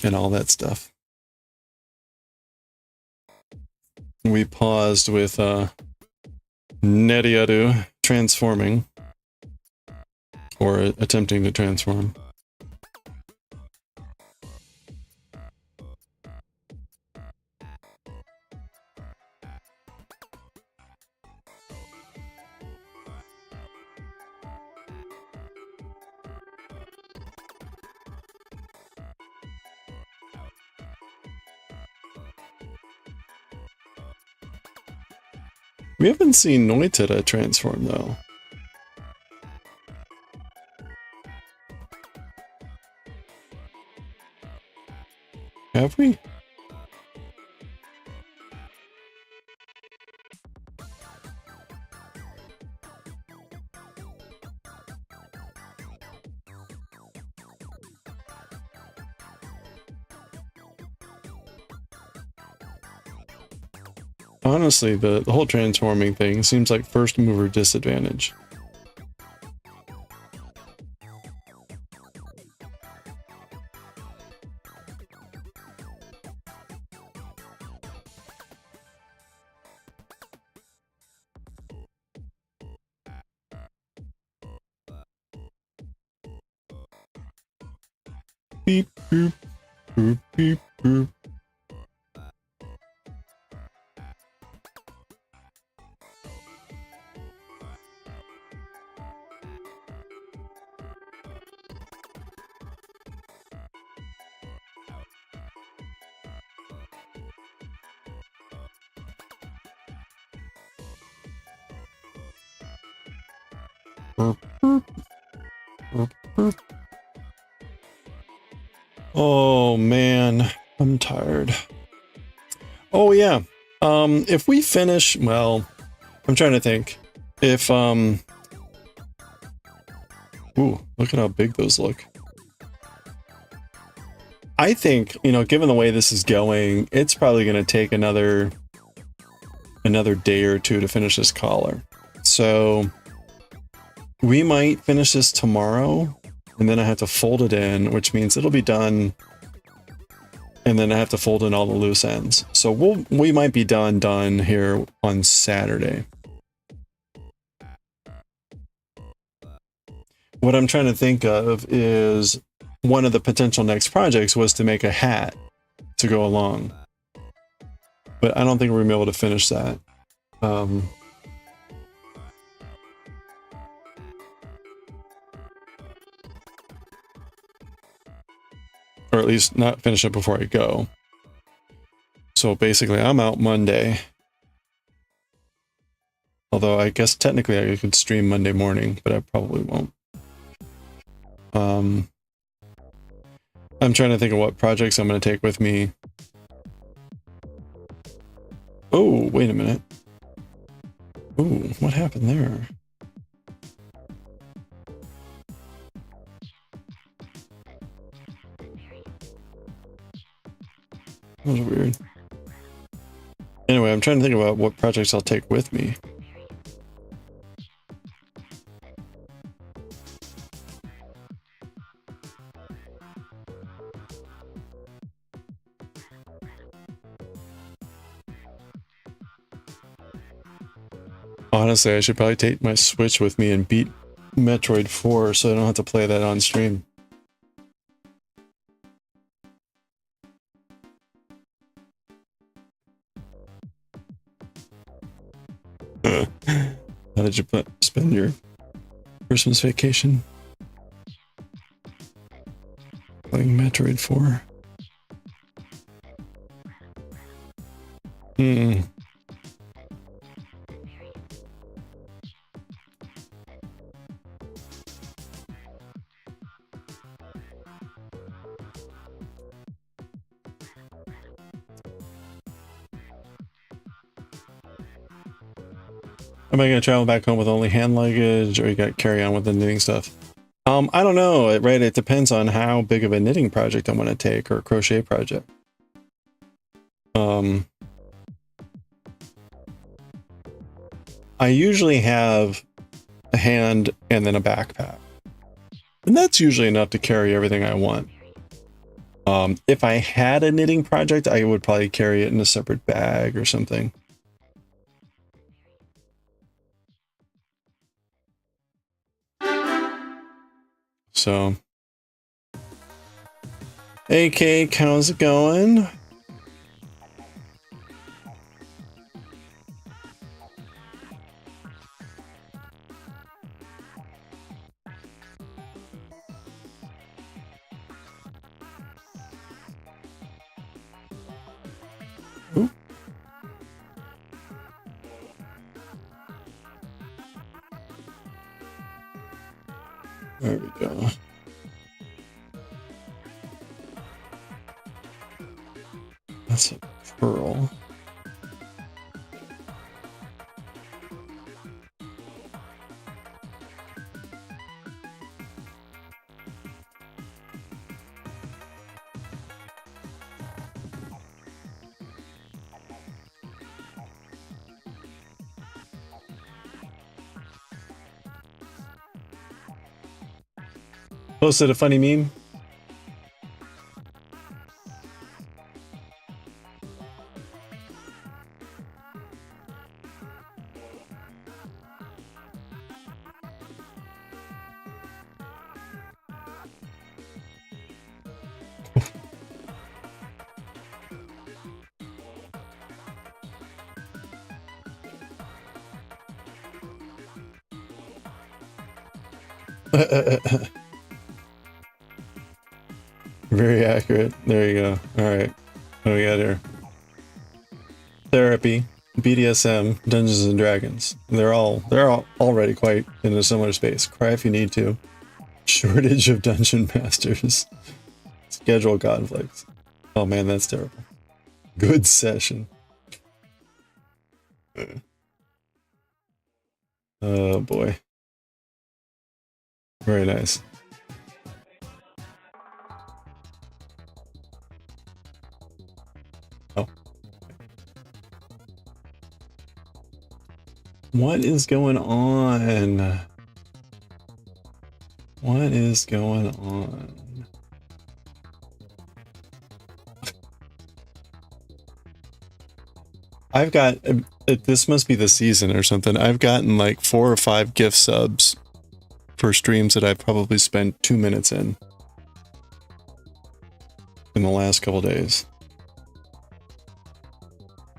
and all that stuff. We paused with Daioh transforming, or attempting to transform. We haven't seen Noitada transform, though. Have we? Honestly, the whole transforming thing seems like first mover disadvantage. Beep, boop, boop, beep, boop. Oh man, I'm tired. Oh yeah. If we finish, well, I'm trying to think. If ooh, look at how big those look. I think, you know, given the way this is going, it's probably going to take another another day or two to finish this collar. So we might finish this tomorrow, and then I have to fold it in, which means it'll be done. And then I have to fold in all the loose ends. So we might be done here on Saturday. What I'm trying to think of is one of the potential next projects was to make a hat to go along. But I don't think we're gonna be able to finish that. Or at least not finish it before I go. So basically I'm out Monday. Although I guess technically I could stream Monday morning, but I probably won't. I'm trying to think of what projects I'm going to take with me. Oh, wait a minute. Ooh, what happened there? That was weird. Anyway, I'm trying to think about what projects I'll take with me. Honestly, I should probably take my Switch with me and beat Metroid 4 so I don't have to play that on stream. How did you spend your Christmas vacation? Playing Metroid 4. Am I going to travel back home with only hand luggage, or you got to carry on with the knitting stuff? I don't know, right? It depends on how big of a knitting project I want to take, or a crochet project. I usually have a hand and then a backpack. And that's usually enough to carry everything I want. If I had a knitting project, I would probably carry it in a separate bag or something. So, hey Cake, how's it going? Ooh. There we go. That's a pearl. Posted a funny meme. Very accurate. There you go. All right. What do we got here? Therapy, BDSM, Dungeons and Dragons. They're all already quite in a similar space. Cry if you need to. Shortage of dungeon masters. Schedule conflicts. Oh man, that's terrible. Good session. Oh boy. Very nice. Oh. What is going on? What is going on? I've got, this must be the season or something. I've gotten like 4 or 5 gift subs for streams that I've probably spent 2 minutes in the last couple days.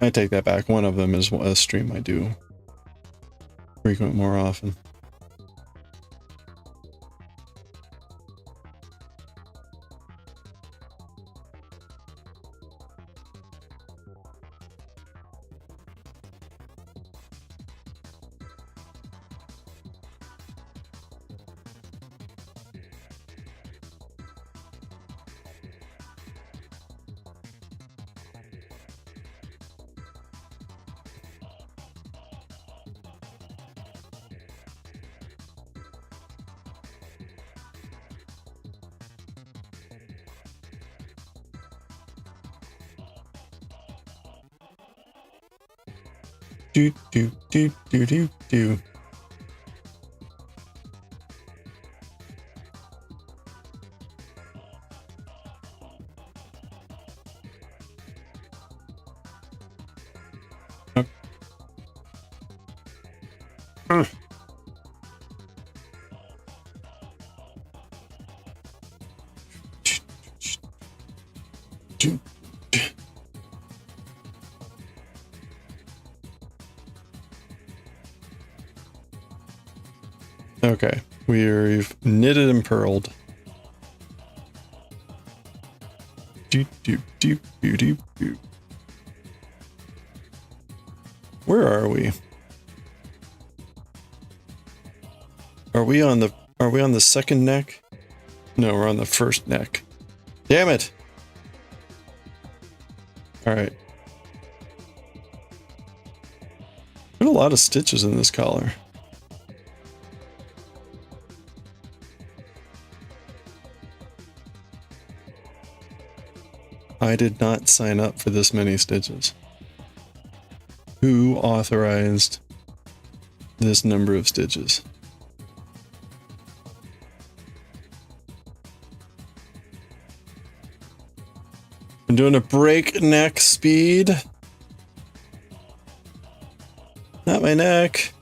I take that back. One of them is a stream I do frequent more often. Do do do do do do. Okay, we've knitted and purled. Do, do, do, do, do, do. Where are we? Are we on the second neck? No, we're on the first neck. Damn it! Alright. There's a lot of stitches in this collar. I did not sign up for this many stitches. Who authorized this number of stitches? I'm doing a breakneck speed. Not my neck.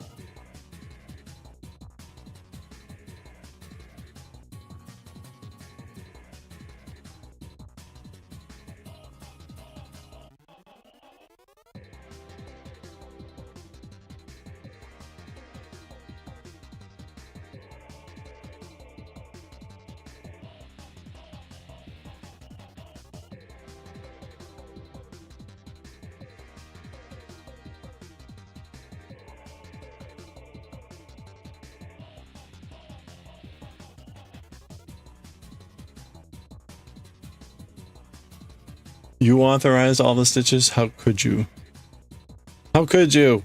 You authorized all the stitches? How could you? How could you?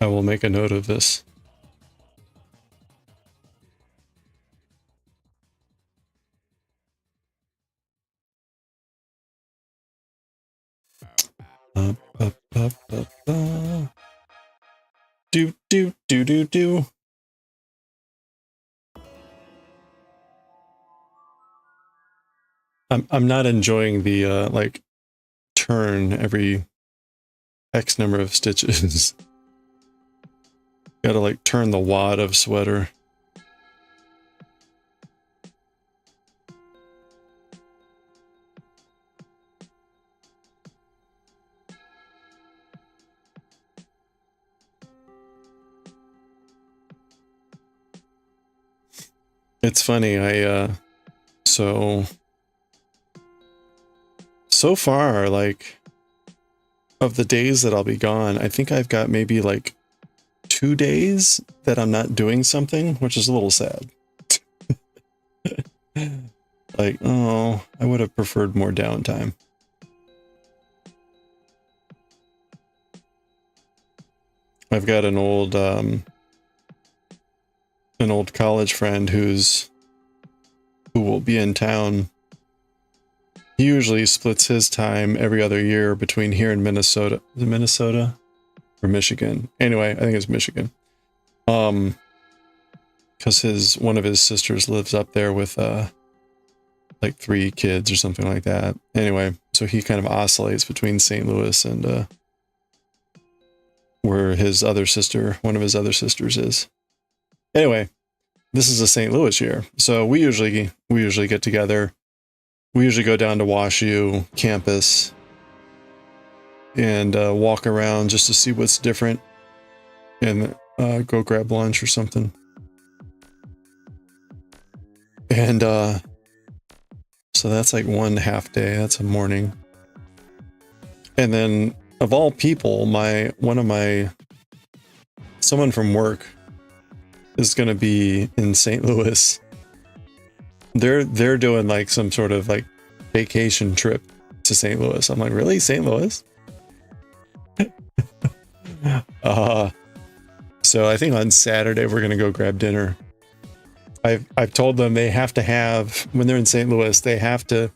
I will make a note of this. Do do do do do. I'm not enjoying the like turn every X number of stitches. Gotta like turn the wad of sweater. It's funny, so far, like, of the days that I'll be gone, I think I've got maybe like 2 days that I'm not doing something, which is a little sad. Like, oh, I would have preferred more downtime. I've got an old college friend who will be in town he usually splits his time every other year between here and Minnesota. Is it Minnesota or Michigan? Anyway, I think it's Michigan. Because one of his sisters lives up there with like 3 kids or something like that. Anyway, so he kind of oscillates between St. Louis and where his other sister, one of his other sisters, is. Anyway, this is a St. Louis year, so we usually get together. We usually go down to WashU campus and walk around just to see what's different, and go grab lunch or something. And so that's like one half day. That's a morning. And then, of all people, someone from work is going to be in St. Louis. They're doing like some sort of like vacation trip to St. Louis. I'm like, really? St. Louis? So I think on Saturday we're going to go grab dinner. I've told them they have to have, when they're in St. Louis, they have to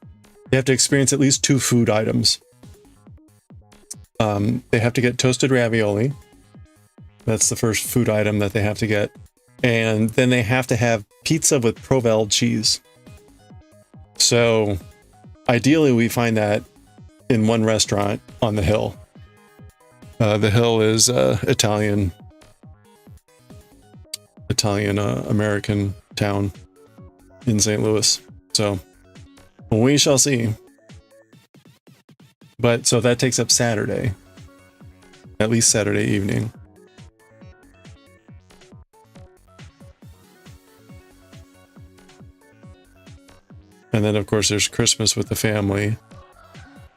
experience at least 2 food items. They have to get toasted ravioli. That's the first food item that they have to get. And then they have to have pizza with Provel cheese. So ideally we find that in one restaurant on the Hill. The Hill is Italian American town in St. Louis. So we shall see. But so that takes up Saturday, at least Saturday evening. And then of course there's Christmas with the family,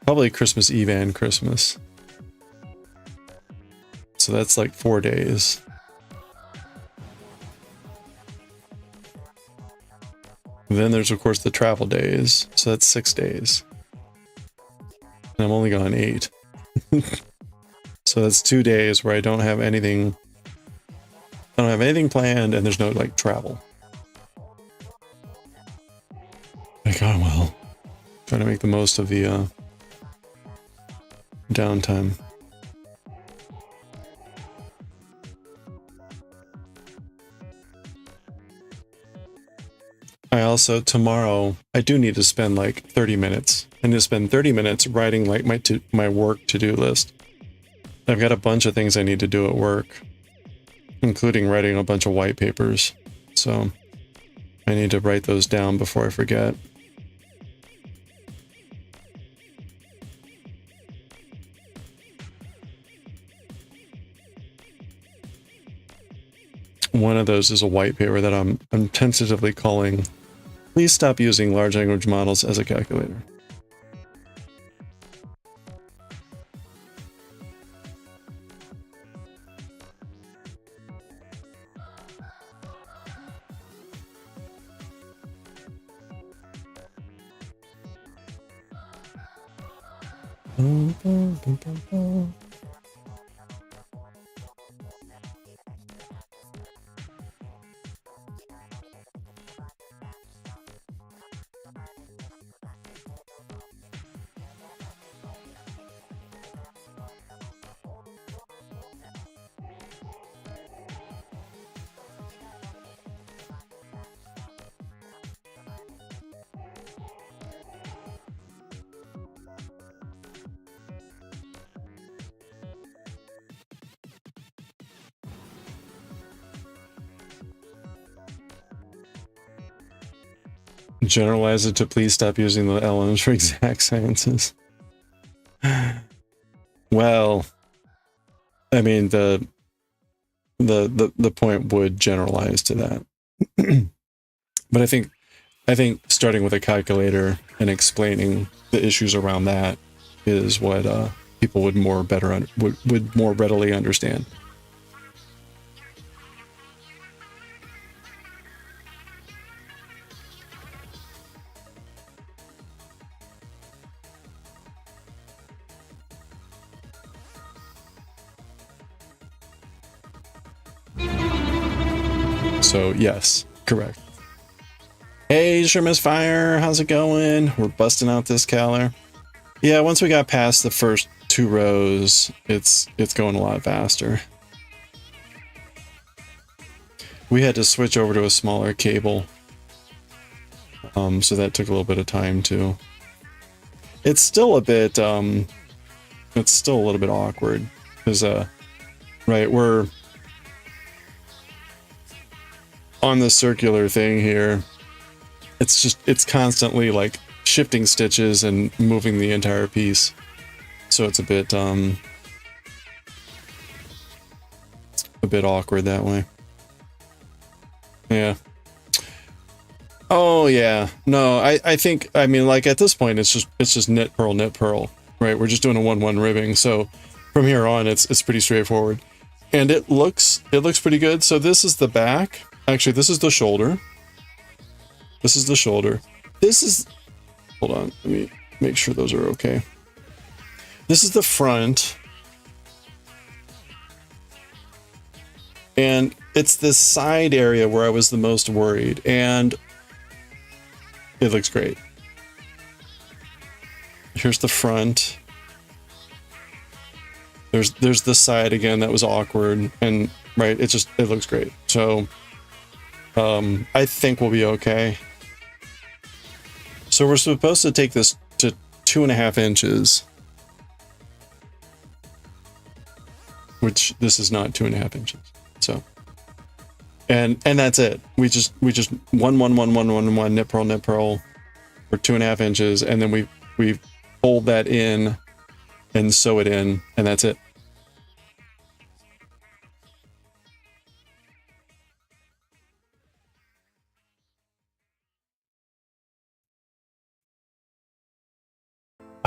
probably Christmas Eve and Christmas. So that's like 4 days. And then there's of course the travel days, so that's 6 days. And I'm only gone 8. So that's 2 days where I don't have anything planned, and there's no like travel. Like, oh well, trying to make the most of the downtime. I also, tomorrow, I do need to spend like 30 minutes. I need to spend 30 minutes writing like my work to-do list. I've got a bunch of things I need to do at work, including writing a bunch of white papers. So I need to write those down before I forget. One of those is a white paper that I'm tentatively calling "Please Stop Using Large Language Models as a Calculator." Generalize it to "Please stop using the LLMs for exact sciences." Well, I mean, the point would generalize to that. But I think starting with a calculator and explaining the issues around that is what people would more readily understand. So yes, correct. Hey, Sherman's Fire, how's it going? We're busting out this color. Yeah, once we got past the first 2 rows, it's going a lot faster. We had to switch over to a smaller cable. So that took a little bit of time too. It's still a bit it's still a little bit awkward because right, we're on the circular thing here. It's constantly like shifting stitches and moving the entire piece. So it's a bit awkward that way. Yeah. Oh yeah. No, I think, I mean, like at this point it's just knit purl, right? We're just doing a 1-1 ribbing. So from here on it's pretty straightforward. And it looks pretty good. So this is the back. Actually, this is the shoulder. This is the shoulder. This is, hold on, let me make sure those are okay. This is the front. And it's this side area where I was the most worried, and it looks great. Here's the front. There's the side again that was awkward, and right, it looks great. So I think we'll be okay. So we're supposed to take this to 2.5 inches, which this is not 2.5 inches. So, and that's it. We just 1 knit purl for 2.5 inches, and then we fold that in and sew it in, and that's it.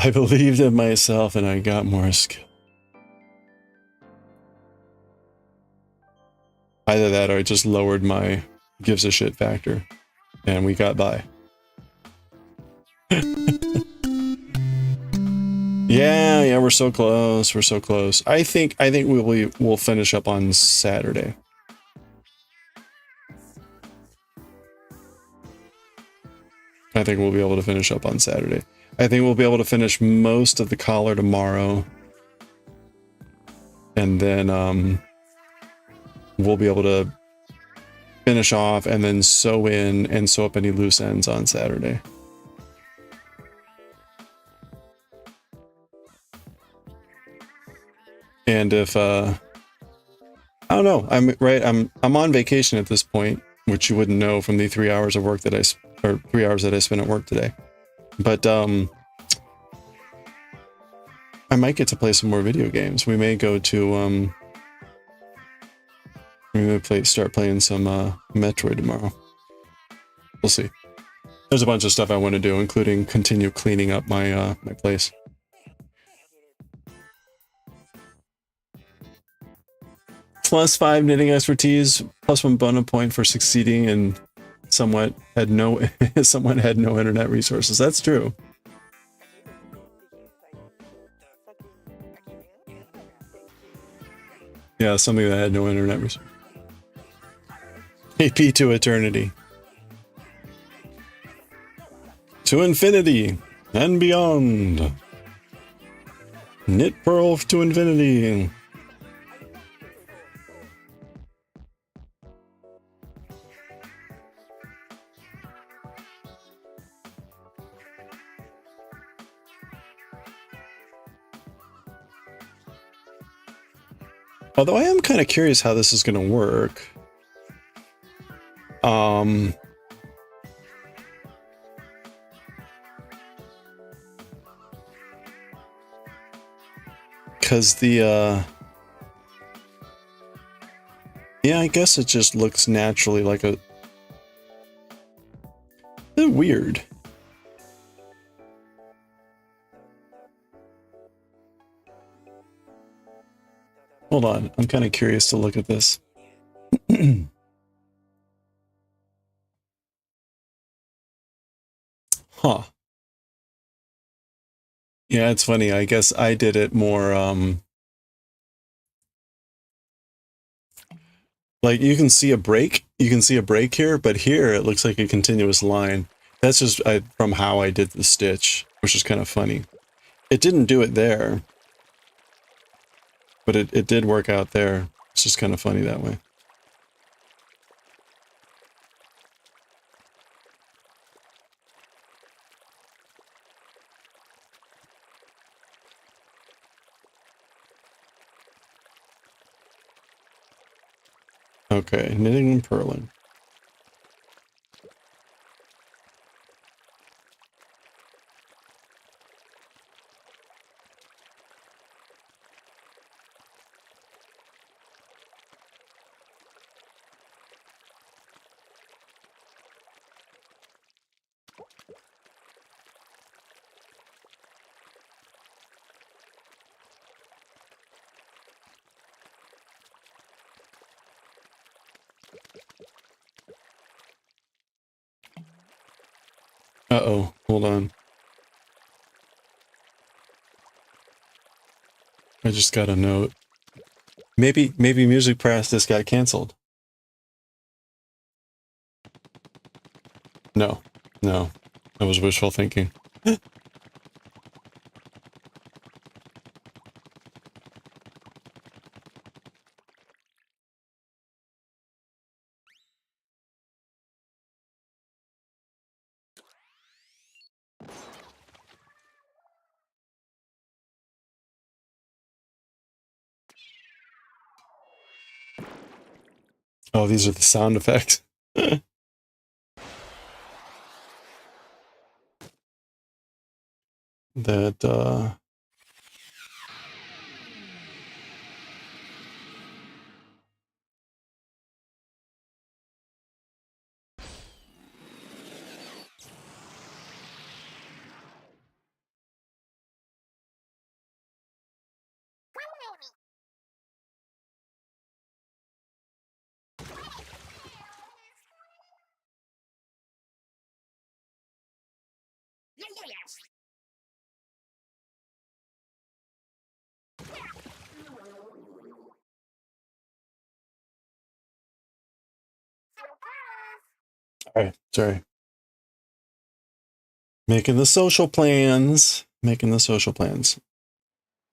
I believed in myself and I got more skill. Either that or I just lowered my gives a shit factor and we got by. Yeah, we're so close. We're so close. I think we'll finish up on Saturday. I think we'll be able to finish up on Saturday. I think we'll be able to finish most of the collar tomorrow. And then we'll be able to finish off and then sew in and sew up any loose ends on Saturday. And if I don't know, I'm on vacation at this point, which you wouldn't know from the 3 hours of work that 3 hours that I spent at work today. But I might get to play some more video games. We may go to we may start playing some Metroid tomorrow. We'll see. There's a bunch of stuff I want to do, including continue cleaning up my my place. +5 knitting expertise, +1 bonus point for succeeding, and someone had no internet resources. That's true. Yeah, something that had no internet resources. AP to eternity. To infinity and beyond. Knit purl to infinity. Although I am kind of curious how this is going to work. Because the, yeah, I guess it just looks naturally like a bit weird. Hold on, I'm kind of curious to look at this. Huh. Yeah, it's funny. I guess I did it more, like you can see a break you can see a break here, but here it looks like a continuous line. That's just from how I did the stitch, which is kind of funny. It didn't do it there, but it did work out there. It's just kind of funny that way. Okay, knitting and purling. Uh-oh, hold on. I just got a note. Maybe music practice got canceled. No, that was wishful thinking. Oh, these are the sound effects. That, alright, sorry. Making the social plans. Making the social plans.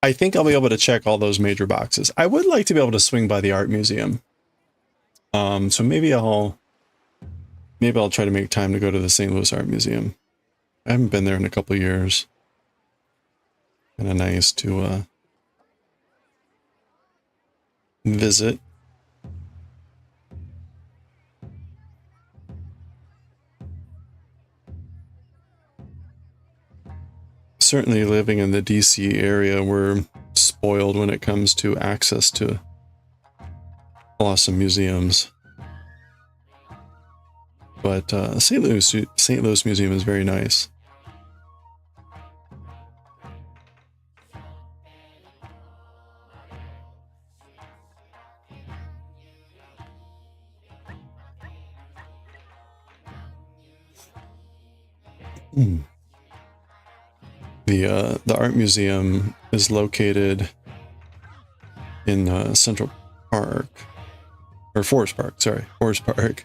I think I'll be able to check all those major boxes. I would like to be able to swing by the art museum. So maybe I'll try to make time to go to the St. Louis Art Museum. I haven't been there in a couple of years. Kind of nice to visit. Certainly living in the DC area, we're spoiled when it comes to access to awesome museums. But St. Louis Museum is very nice. The art museum is located in Central Park, or Forest Park, sorry, Forest Park,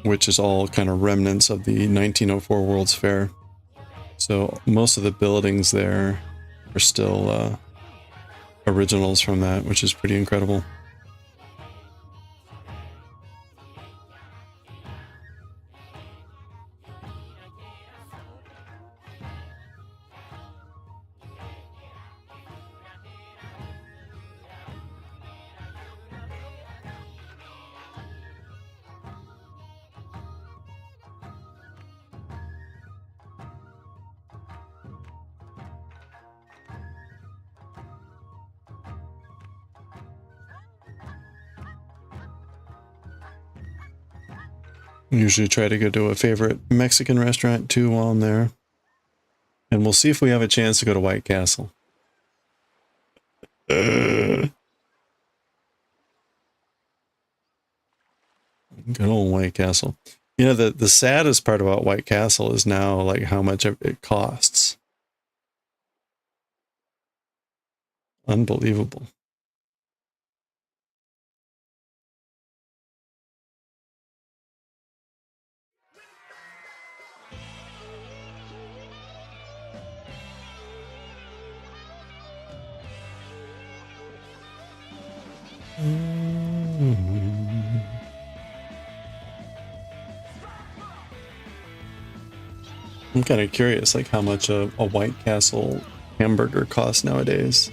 which is all kind of remnants of the 1904 World's Fair. So most of the buildings there are still originals from that, which is pretty incredible. Usually try to go to a favorite Mexican restaurant too while I'm there. And we'll see if we have a chance to go to White Castle. Good old White Castle. You know, the saddest part about White Castle is now like how much it costs. Unbelievable. I'm kind of curious, like how much a White Castle hamburger costs nowadays.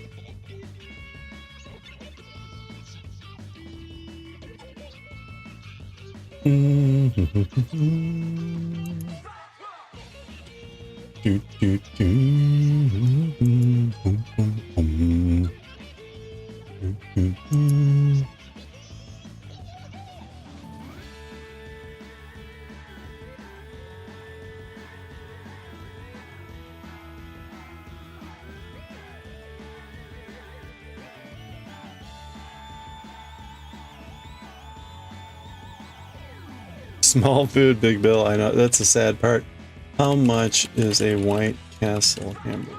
Small food, big bill. I know, that's the sad part. How much is a White Castle hamburger?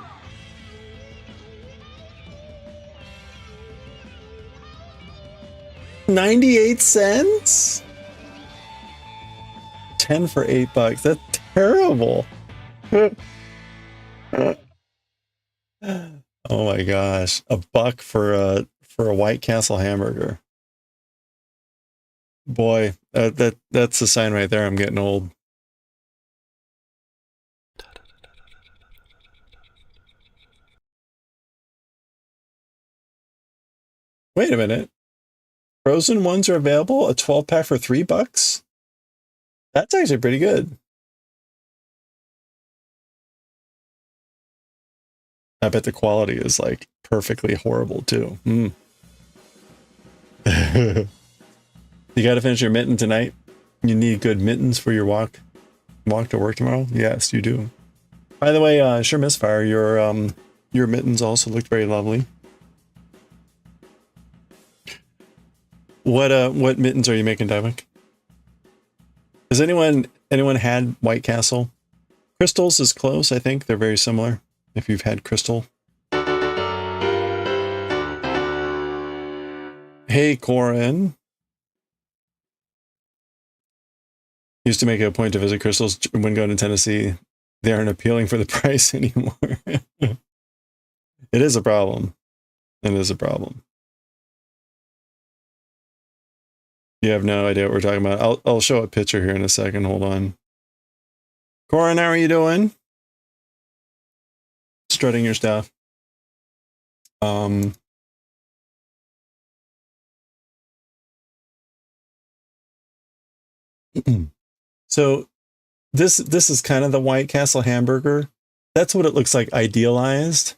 $0.98? 10 for $8. That's terrible. Oh my gosh. $1 for a White Castle hamburger. Boy, that's a sign right there. I'm getting old. Wait a minute. Frozen ones are available? A 12-pack for $3? That's actually pretty good. I bet the quality is like perfectly horrible too. You gotta finish your mitten tonight. You need good mittens for your walk to work tomorrow? Yes, you do. By the way, sure misfire, your mittens also looked very lovely. What mittens are you making, Daioh? Has anyone had White Castle? Crystals is close, I think. They're very similar. If you've had Crystal. Hey, Corin. Used to make it a point to visit Crystals when going to Tennessee. They aren't appealing for the price anymore. It is a problem. It is a problem. You have no idea what we're talking about. I'll show a picture here in a second. Hold on. Corin, how are you doing? Strutting your stuff. So this is kind of the White Castle hamburger. That's what it looks like idealized.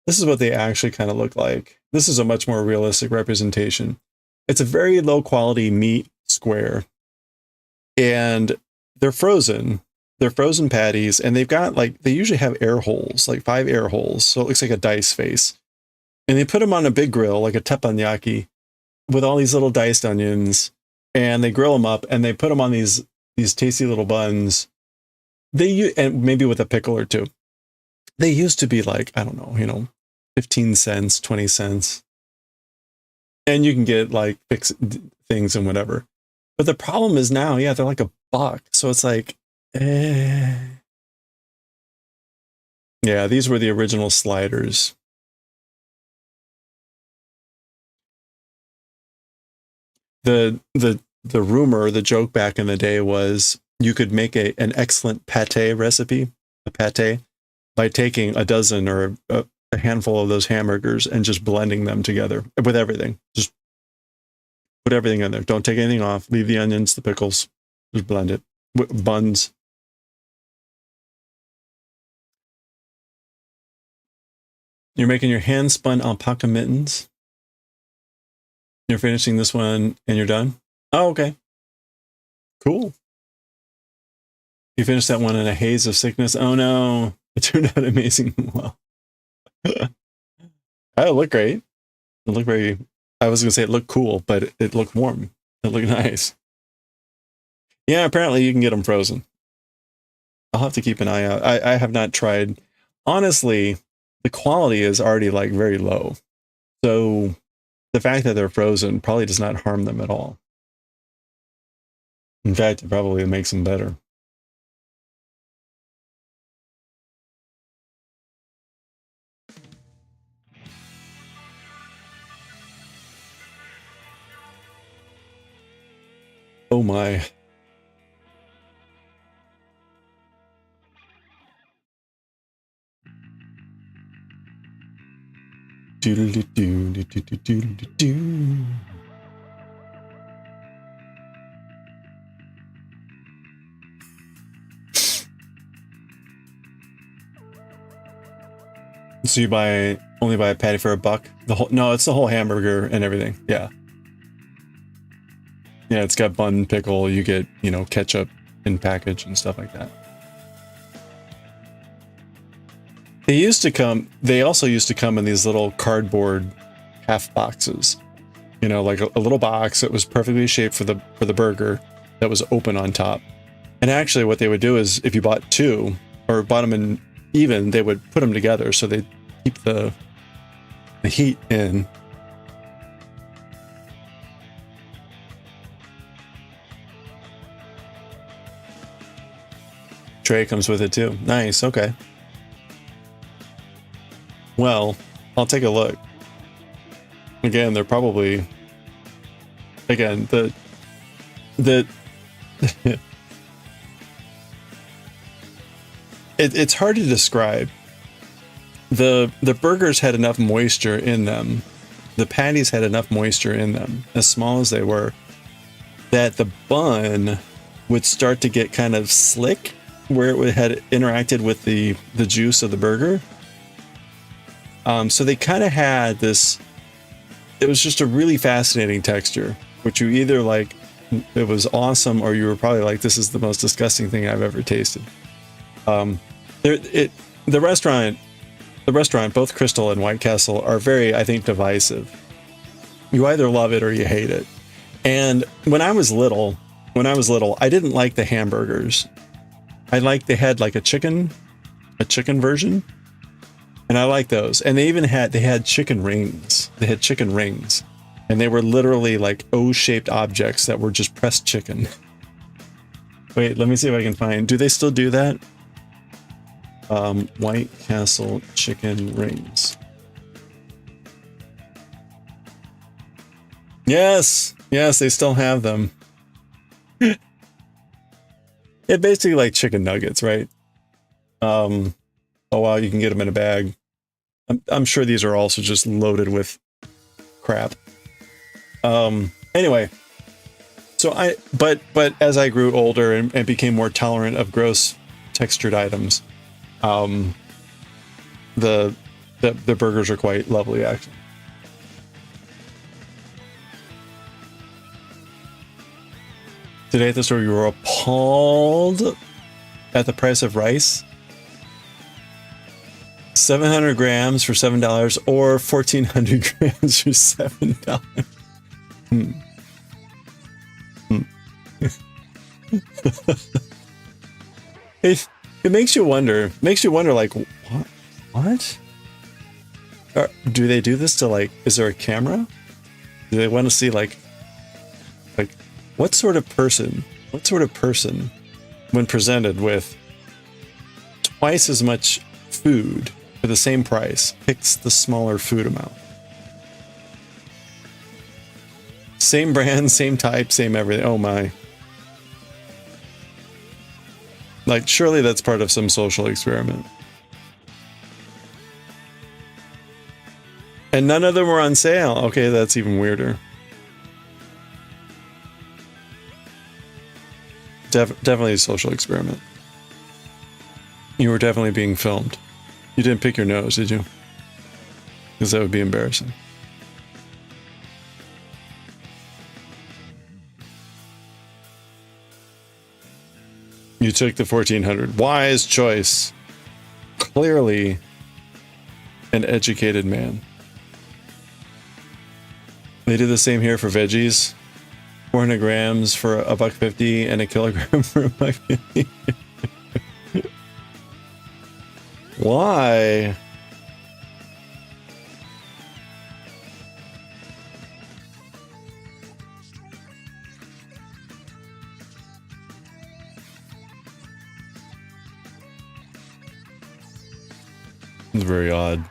This is what they actually kind of look like. This is a much more realistic representation. It's a very low quality meat square. And they're frozen. They're frozen patties, and they've got like, they usually have air holes, like 5 air holes. So it looks like a dice face. And they put them on a big grill, like a teppanyaki, with all these little diced onions, and they grill them up, and they put them on these tasty little buns. And maybe with a pickle or two. They used to be like, I don't know, 15 cents, 20 cents. And you can get like fixed things and whatever. But the problem is now, yeah, they're like $1. So it's like, Yeah, these were the original sliders. The rumor, the joke back in the day was you could make an excellent pate recipe, a pate, by taking a dozen or a handful of those hamburgers and just blending them together with everything. Just put everything in there. Don't take anything off. Leave the onions, the pickles. Just blend it. Buns. You're making your hand-spun alpaca mittens. You're finishing this one and you're done? Oh, okay. Cool. You finished that one in a haze of sickness. Oh no, it turned out amazing. Well, it looked great. It looked very, I was going to say it looked cool, but it looked warm. It looked nice. Yeah, apparently you can get them frozen. I'll have to keep an eye out. I have not tried. Honestly, the quality is already like very low. So the fact that they're frozen probably does not harm them at all. In fact, it probably makes them better. Oh my. Doodle-doo-doo-doo-doo-doo-doo. So you only buy a patty for $1? No, it's the whole hamburger and everything. Yeah. Yeah, it's got bun, pickle, you get, you know, ketchup in package and stuff like that. They also used to come in these little cardboard half boxes. You know, like a little box that was perfectly shaped for the burger that was open on top. And actually what they would do is if you bought two or bought them in even, they would put them together so they keep the heat in. Tray comes with it too. Nice, okay. Well, I'll take a look. Again, they're probably it's hard to describe. The burgers had enough moisture in them. The patties had enough moisture in them, as small as they were, that the bun would start to get kind of slick where it had interacted with the juice of the burger. So they kind of had this, it was just a really fascinating texture, which you either like, it was awesome, or you were probably like, this is the most disgusting thing I've ever tasted. The restaurant, both Crystal and White Castle, are very, I think, divisive. You either love it or you hate it. And when I was little, I didn't like the hamburgers. They had like a chicken version. And I like those. And they had chicken rings. They had chicken rings. And they were literally like O-shaped objects that were just pressed chicken. Wait, let me see if I can find, do they still do that? White Castle chicken rings. Yes, they still have them. It's basically like chicken nuggets, right? Oh wow, you can get them in a bag. I'm sure these are also just loaded with crap. Anyway, so but as I grew older and became more tolerant of gross textured items, the burgers are quite lovely, actually. Today at the store, you were appalled at the price of rice. 700 grams for $7 or 1,400 grams for $7. It makes you wonder. Like, what? Do they do this to, like? Is there a camera? Do they want to see like what sort of person, when presented with twice as much food for the same price, picks the smaller food amount? Same brand, same type, same everything. Oh my. Like, surely that's part of some social experiment. And none of them were on sale. Okay, that's even weirder. Definitely a social experiment. You were definitely being filmed. You didn't pick your nose, did you? Because that would be embarrassing. You took the 1,400. Wise choice. Clearly an educated man. They do the same here for veggies. 400 grams for $1.50 and a kilogram for $1.50. Why? It's very odd.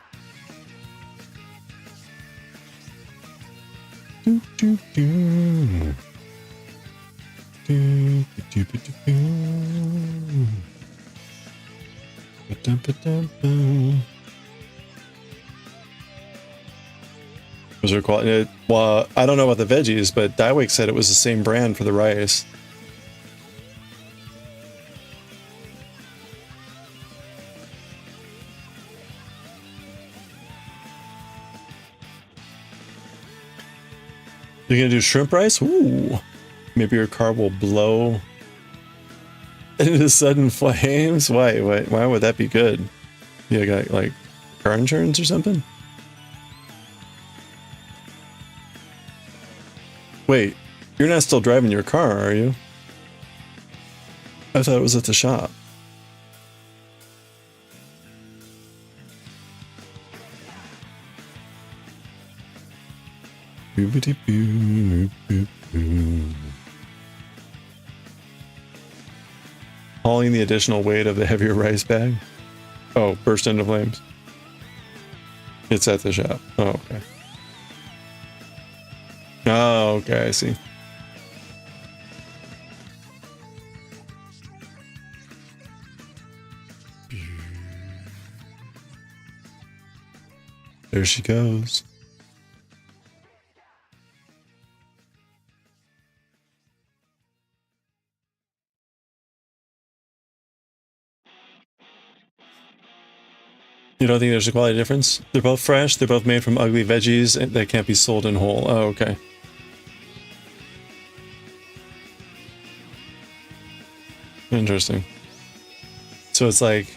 Was there quality? Well, I don't know about the veggies, but Daioh said it was the same brand for the rice. You're gonna do shrimp rice? Ooh. Maybe your car will blow into sudden flames? Why would that be good? You got like car insurance or something? Wait, you're not still driving your car, are you? I thought it was at the shop. Hauling the additional weight of the heavier rice bag? Oh, burst into flames. It's at the shop. Oh, okay. Oh, okay, I see. There she goes. You don't think there's a quality difference? They're both fresh, they're both made from ugly veggies that can't be sold in whole. Oh, okay. Interesting. So it's like,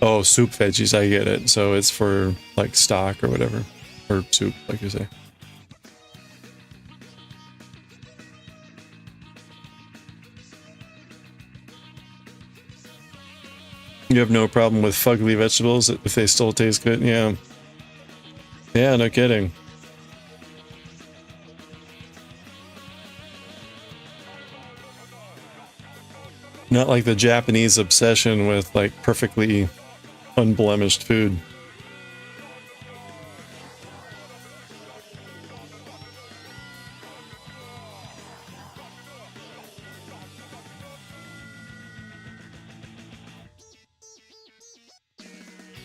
oh, soup veggies, I get it. So it's for like stock or whatever. Or soup, like you say. You have no problem with fugly vegetables if they still taste good? Yeah. Yeah, no kidding. Not like the Japanese obsession with like perfectly unblemished food.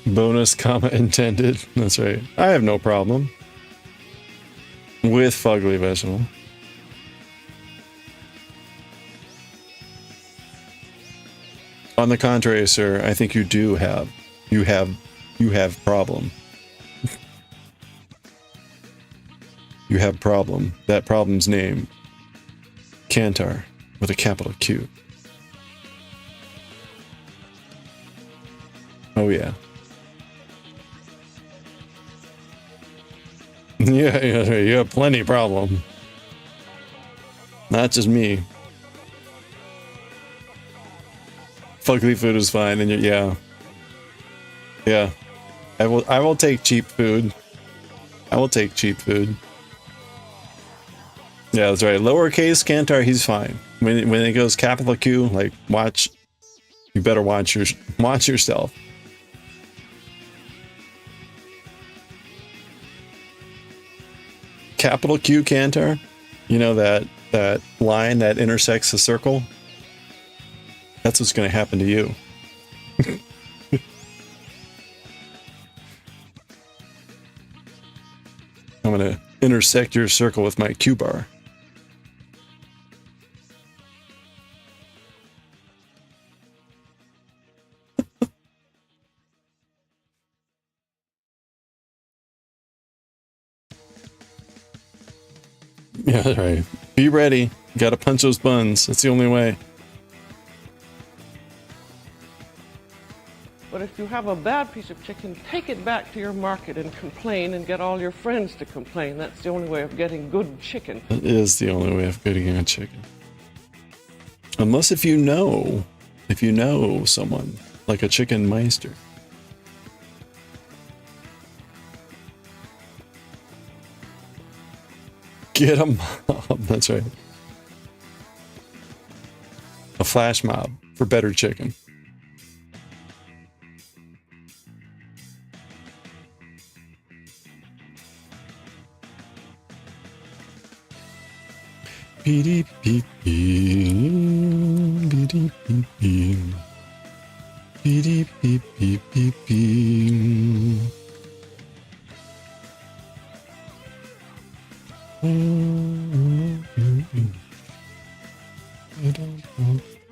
Bonus comma intended. That's right. I have no problem with fugly vegetable. On the contrary, sir, I think you do have. You have problem. You have problem. That problem's name. Kantar with a capital Q. Oh yeah. Yeah, you have plenty of problem. Not just me. Fugly food is fine, and yeah. I will take cheap food. I will take cheap food. Yeah, that's right. Lowercase Kantar, he's fine. When it goes capital Q, like watch. You better watch yourself. Capital Q Kantar, you know that line that intersects the circle? That's what's going to happen to you. I'm going to intersect your circle with my Q bar. Yeah, that's right. Be ready. You got to punch those buns. That's the only way. But if you have a bad piece of chicken, take it back to your market and complain and get all your friends to complain. That's the only way of getting good chicken. That is the only way of getting a chicken. Unless if you know someone, like a chicken meister. Get a mob, that's right. A flash mob for better chicken. Beep, beep, beep, beep, beep, beep. Beep, beep, beep, beep, beep.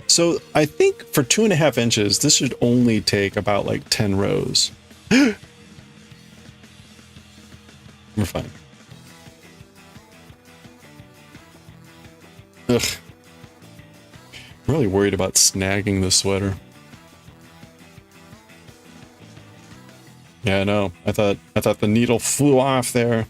So I think for 2.5 inches, this should only take about like 10 rows. We're fine. Ugh. I'm really worried about snagging the sweater. Yeah, I know. I thought the needle flew off there.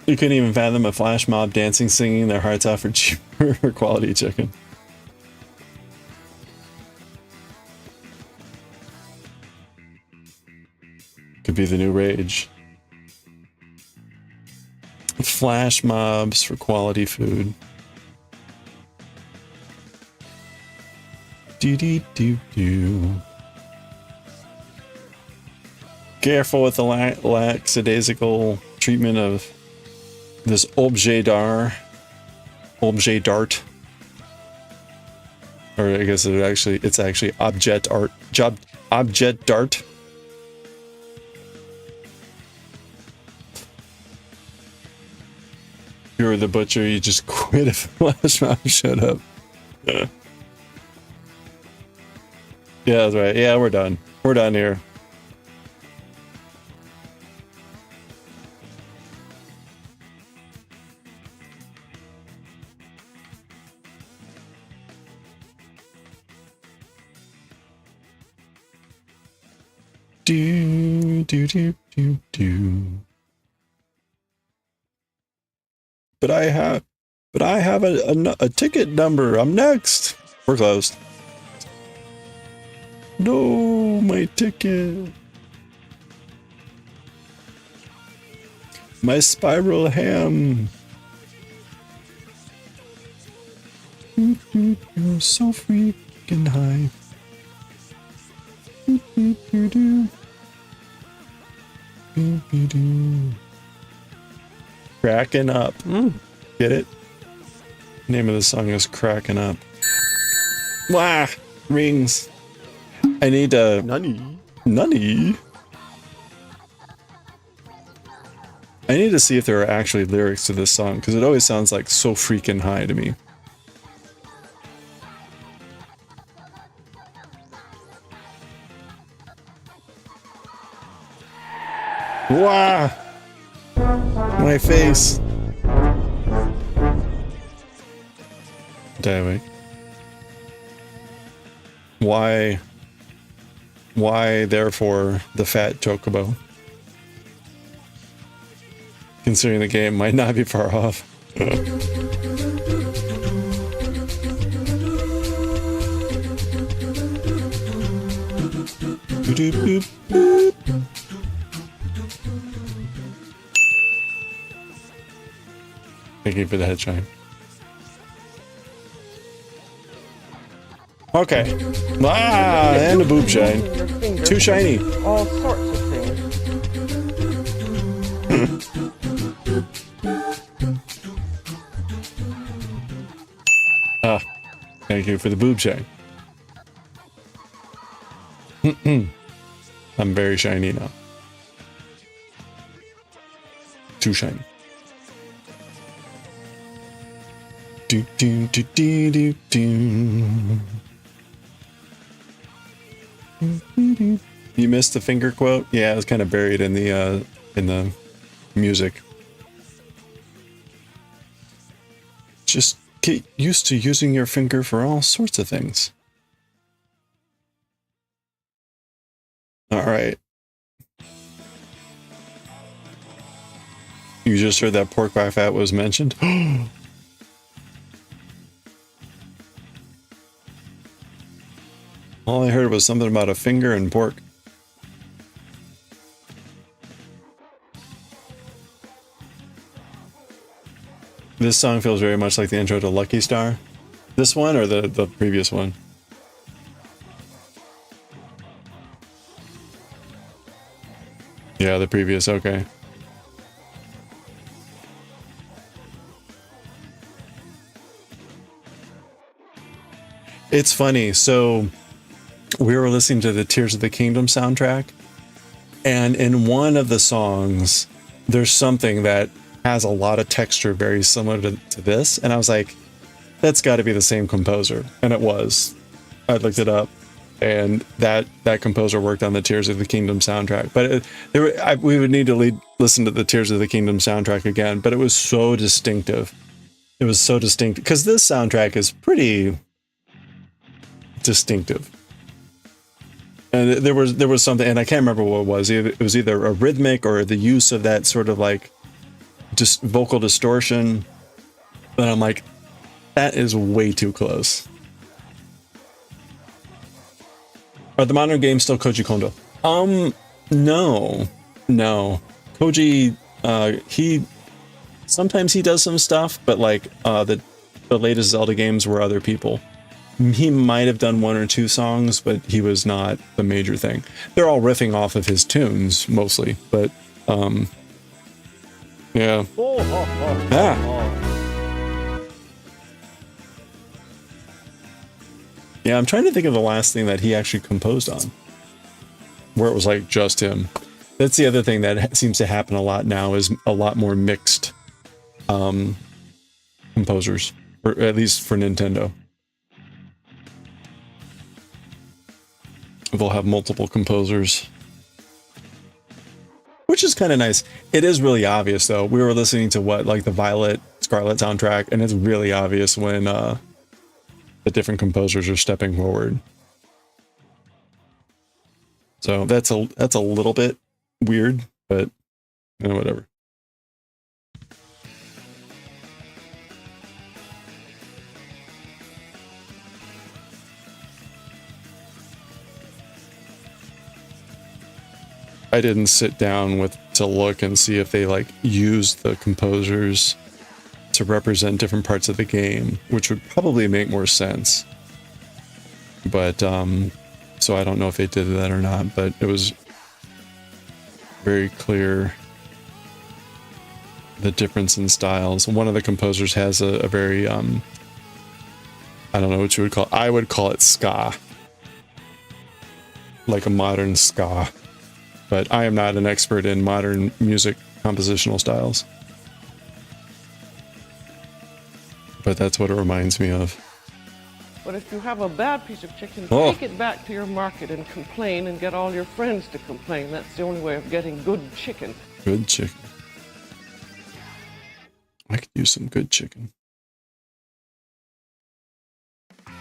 You couldn't even fathom a flash mob dancing, singing their hearts out for cheaper quality chicken. Could be the new rage. Flash mobs for quality food. Do. Careful with the lackadaisical treatment of this objet d'art. Or I guess it's actually object art. Object d'art. You were the butcher, you just quit if Flash Mob showed up. Yeah, that's right. Yeah, we're done. We're done here. Do. But I have a ticket number. I'm next. We're closed. No, my ticket. My spiral ham. You're so freaking high. Cracking up. Get it? Name of the song is Cracking Up. Wah! Rings. I need a... Nunny? I need to see if there are actually lyrics to this song, because it always sounds like so freaking high to me. Wah! My face. Daioh. Why, therefore, the fat chocobo? Considering the game might not be far off. Thank you for the headshine. Okay. Ah, and a boob shine. Too shiny. All sorts of things. Ah, thank you for the boob shine. I'm very shiny now. Too shiny. Do. You missed the finger quote? Yeah, it was kind of buried in the music. Just get used to using your finger for all sorts of things. All right. You just heard that pork pie fat was mentioned? All I heard was something about a finger and pork. This song feels very much like the intro to Lucky Star. This one or the previous one? Yeah, the previous, okay. It's funny, so we were listening to the Tears of the Kingdom soundtrack, and in one of the songs, there's something that has a lot of texture very similar to this, and I was like, that's got to be the same composer, and it was. I looked it up, and that composer worked on the Tears of the Kingdom soundtrack. But we would need to listen to the Tears of the Kingdom soundtrack again, but it was so distinctive. It was so distinct, because this soundtrack is pretty distinctive. And there was something, and I can't remember what it was. It was either a rhythmic or the use of that sort of like just vocal distortion. But I'm like, that is way too close. Are the modern games still Koji Kondo? No. Koji, he sometimes he does some stuff, but like the latest Zelda games were other people. He might have done one or two songs, but he was not the major thing. They're all riffing off of his tunes mostly, but yeah. Yeah, I'm trying to think of the last thing that he actually composed on, where it was like just him. That's the other thing that seems to happen a lot now, is a lot more mixed composers, or at least for Nintendo. They'll have multiple composers, which is kind of nice. It is really obvious, though. We were listening to like the Violet Scarlet soundtrack, and it's really obvious when the different composers are stepping forward. So that's a little bit weird, but whatever. I didn't sit down to look and see if they like used the composers to represent different parts of the game, which would probably make more sense. But so I don't know if they did that or not, but it was very clear the difference in styles. One of the composers has a very I don't know what you would call it. I would call it ska, like a modern ska. But I am not an expert in modern music compositional styles. But that's what it reminds me of. But if you have a bad piece of chicken, take it back to your market and complain, and get all your friends to complain. That's the only way of getting good chicken. Good chicken. I could use some good chicken.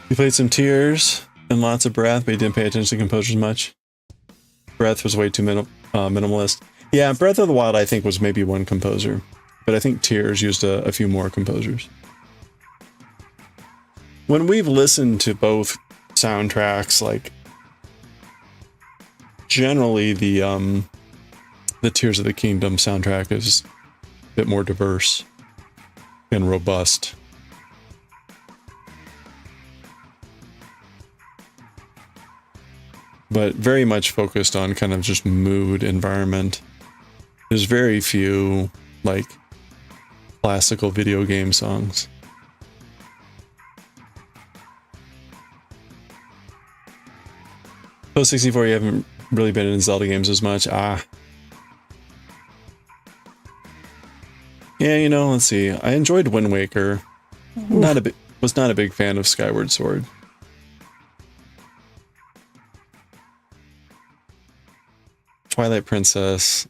You played some Tears and lots of Breath, but you didn't pay attention to composers much. Breath was way too minimalist. Yeah, Breath of the Wild, I think, was maybe one composer, but I think Tears used a few more composers. When we've listened to both soundtracks, like generally the Tears of the Kingdom soundtrack is a bit more diverse and robust. But very much focused on kind of just mood, environment. There's very few, like, classical video game songs. Post 64, you haven't really been in Zelda games as much. Yeah, let's see. I enjoyed Wind Waker. Was not a big fan of Skyward Sword. Twilight Princess.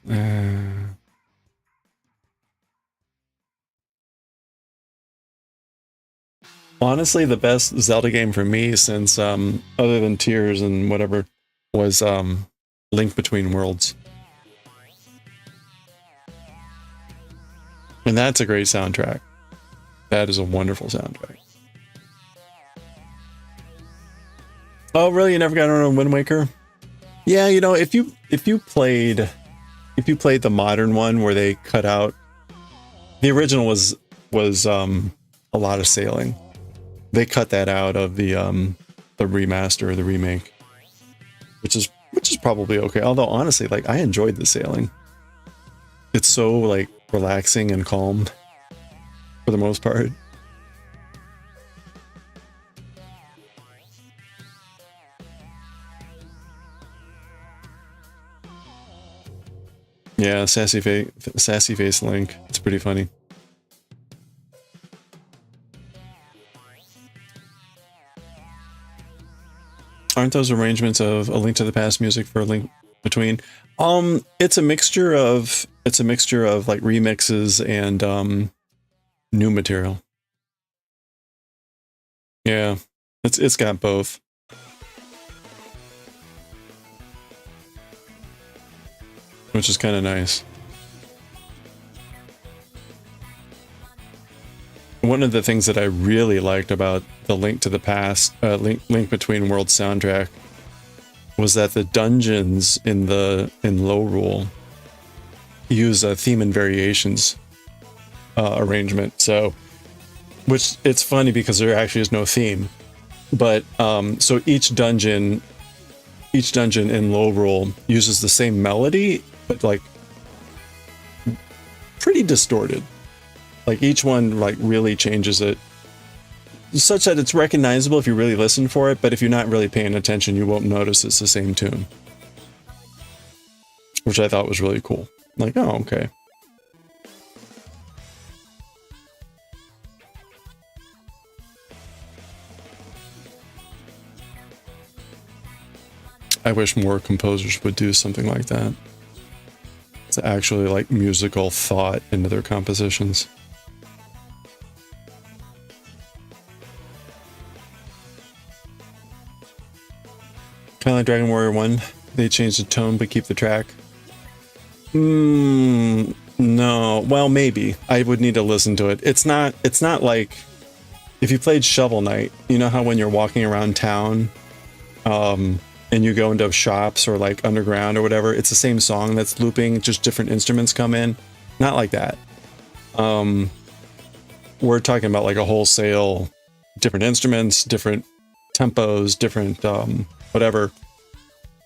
Honestly, the best Zelda game for me since, other than Tears and whatever, was Link Between Worlds. And that's a great soundtrack. That is a wonderful soundtrack. Oh, really? You never got around Wind Waker? Yeah, if you played the modern one where they cut out, the original was a lot of sailing. They cut that out of the remaster or the remake, which is probably okay. Although honestly, like, I enjoyed the sailing. It's so like relaxing and calm for the most part. Yeah, sassy face Link. It's pretty funny. Aren't those arrangements of A Link to the Past music for A Link Between? It's a mixture of like remixes and new material. Yeah, it's got both. Which is kind of nice. One of the things that I really liked about the Link to the Past, Link Between Worlds soundtrack, was that the dungeons in Low Rule use a theme and variations arrangement. So, which it's funny because there actually is no theme, but so each dungeon in Low Rule uses the same melody, but like pretty distorted. Like each one like really changes it such that it's recognizable if you really listen for it, but if you're not really paying attention, you won't notice it's the same tune. Which I thought was really cool. Like, oh, okay. I wish more composers would do something like that. To actually like musical thought into their compositions. Kind of like Dragon Warrior 1, they changed the tone but keep the track. No, well maybe. I would need to listen to it. It's not like if you played Shovel Knight, you know how when you're walking around town, and you go into shops or like underground or whatever, it's the same song that's looping, just different instruments come in. Not like that. We're talking about like a wholesale, different instruments, different tempos, different whatever,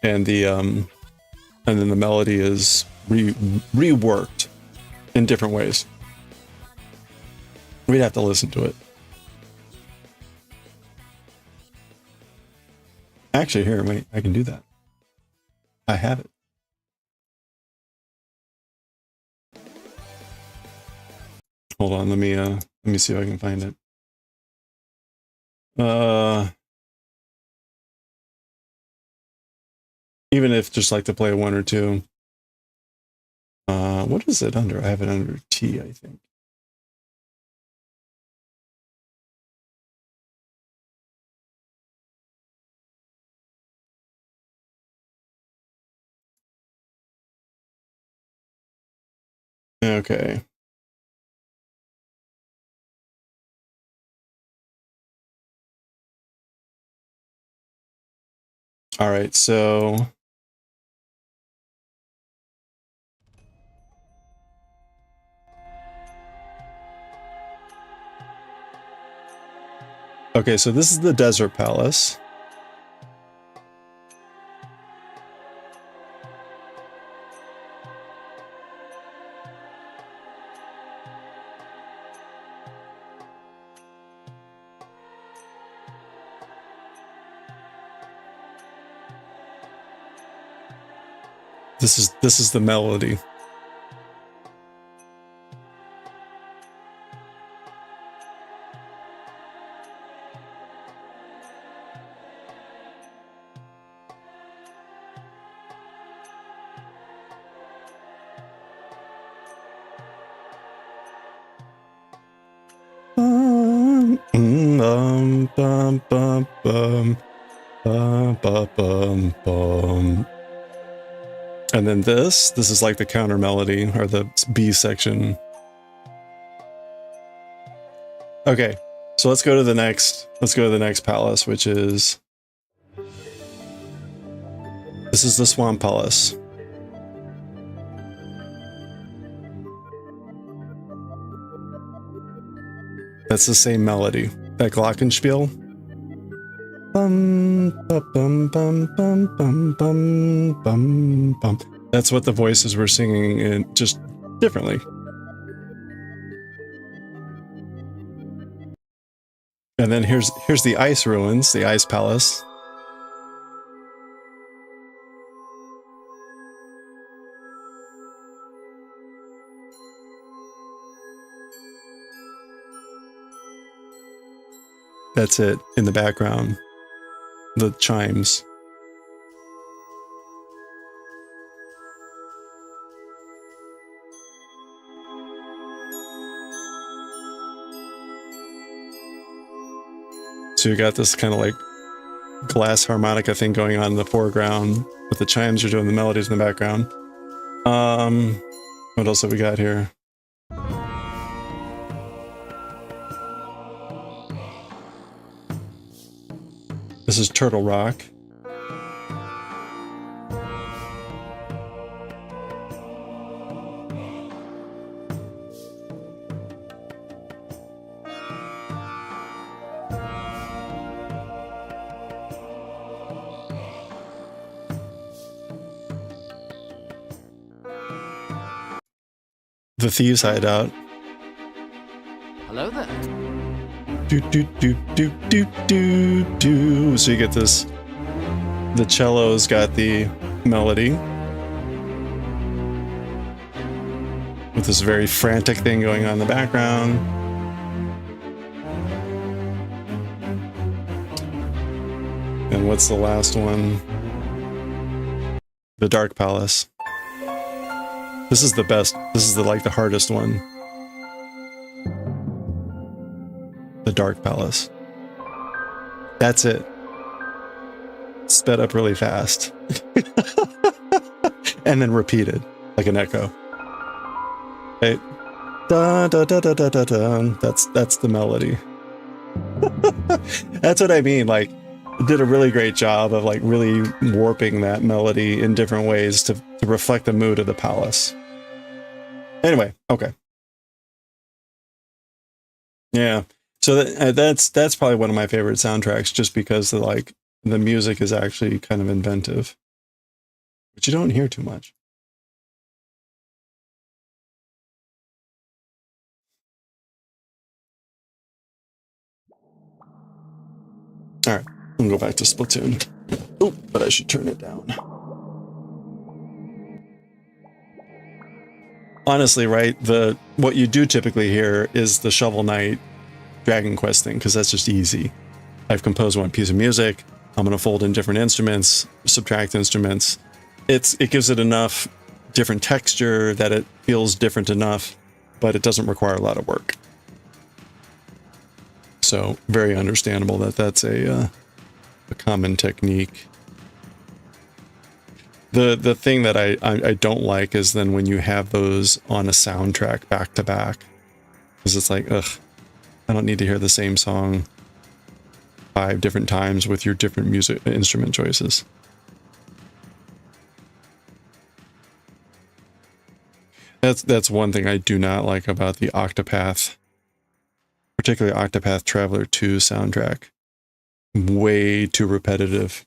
and then the melody is reworked in different ways. We'd have to listen to it. Actually, here, wait, I can do that. I have it. Hold on, let me see if I can find it. Even if just like to play one or two. What is it under? I have it under T, I think. Okay. All right, so okay, so this is the Desert Palace. This is the melody. And then this is like the counter melody or the B section. Okay, so let's go to the next palace, which is this is the Swamp Palace. That's the same melody. That Glockenspiel. Bum, bum, bum, bum, bum, bum, bum, bum. That's what the voices were singing, and just differently. And then here's the ice ruins, the ice palace. That's it in the background. The chimes. So you got this kind of like glass harmonica thing going on in the foreground, with the chimes are doing the melodies in the background. What else have we got here? This is Turtle Rock. The Thieves Hideout. Hello there. Do do do do do do do. So you get this. The cello's got the melody with this very frantic thing going on in the background. And what's the last one? The Dark Palace. This is the best. This is the hardest one. The Dark Palace. That's it. Sped up really fast. And then repeated like an echo. Right? Da da da da da da da. That's the melody. That's what I mean. Like, did a really great job of like really warping that melody in different ways to reflect the mood of the palace. Anyway, okay. Yeah. So that's probably one of my favorite soundtracks, just because the music is actually kind of inventive, which you don't hear too much. All right, I'm gonna go back to Splatoon. Oh, but I should turn it down. Honestly, right, what you do typically hear is the Shovel Knight Dragon Quest thing, because that's just easy. I've composed one piece of music. I'm going to fold in different instruments, subtract instruments. It gives it enough different texture that it feels different enough, but it doesn't require a lot of work. So very understandable that that's a common technique. The thing that I don't like is then when you have those on a soundtrack back to back, because it's like, ugh, I don't need to hear the same song 5 different times with your different music instrument choices. That's one thing I do not like about the Octopath, particularly Octopath Traveler 2 soundtrack. Way too repetitive.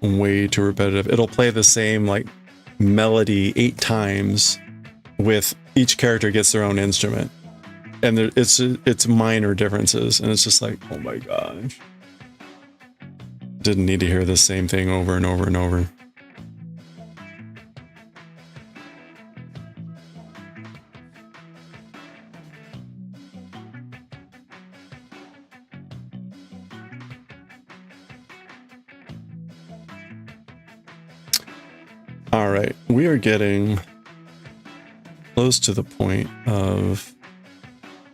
Way too repetitive. It'll play the same like melody 8 times, with each character gets their own instrument, and it's minor differences, and it's just like, oh my gosh, didn't need to hear the same thing over and over and over. All right, we are getting close to the point of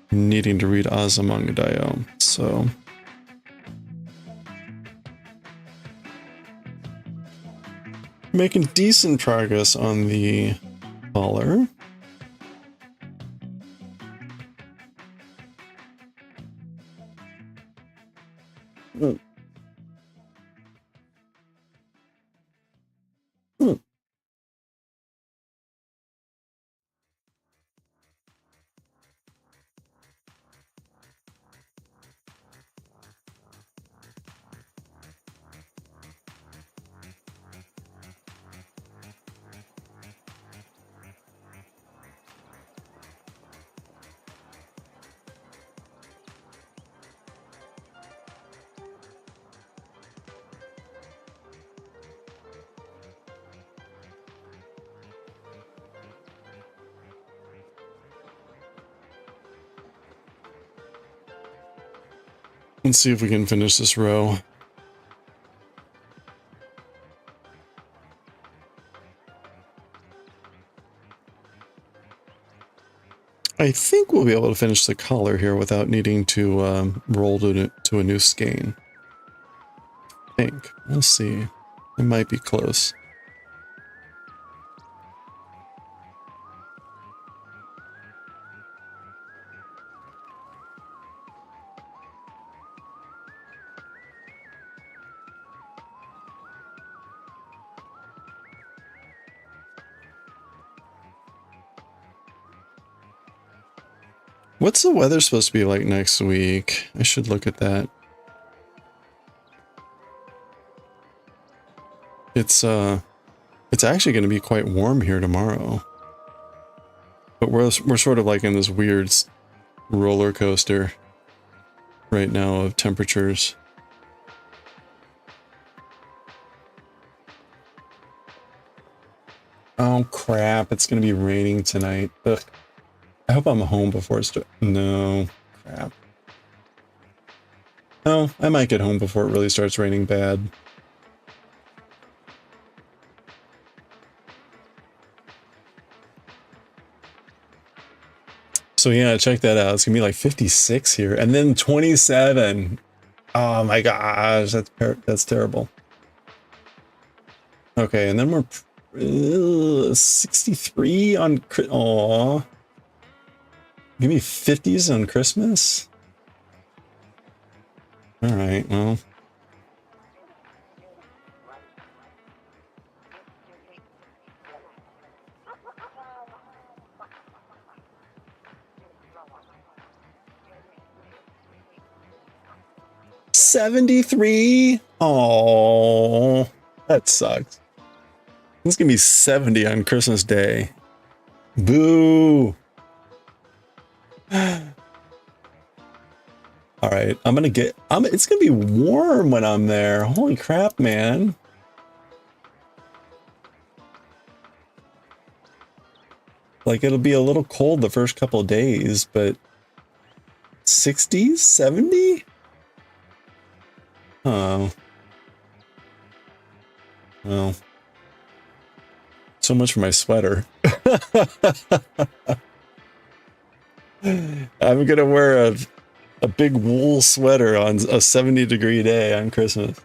needing to read Azumanga Daioh, so making decent progress on the collar. Let's see if we can finish this row. I think we'll be able to finish the collar here without needing to roll to a new skein. I think. We'll see. It might be close. What's the weather supposed to be like next week? I should look at that. It's actually going to be quite warm here tomorrow. But we're sort of like in this weird roller coaster right now of temperatures. Oh crap, it's going to be raining tonight. Ugh. I hope I'm home before it's... No. Crap. Oh, I might get home before it really starts raining bad. So yeah, check that out. It's going to be like 56 here. And then 27. Oh my gosh, that's terrible. Okay, and then we're... 63 on... Aww. Give me 50s on Christmas? Alright, well. $73? Oh, that sucks. It's gonna be 70 on Christmas Day. Boo! All right, it's gonna be warm when I'm there. Holy crap, man. Like, it'll be a little cold the first couple of days, but 60s, 70? Oh. Well. So much for my sweater. I'm gonna wear a big wool sweater on a 70-degree day on Christmas.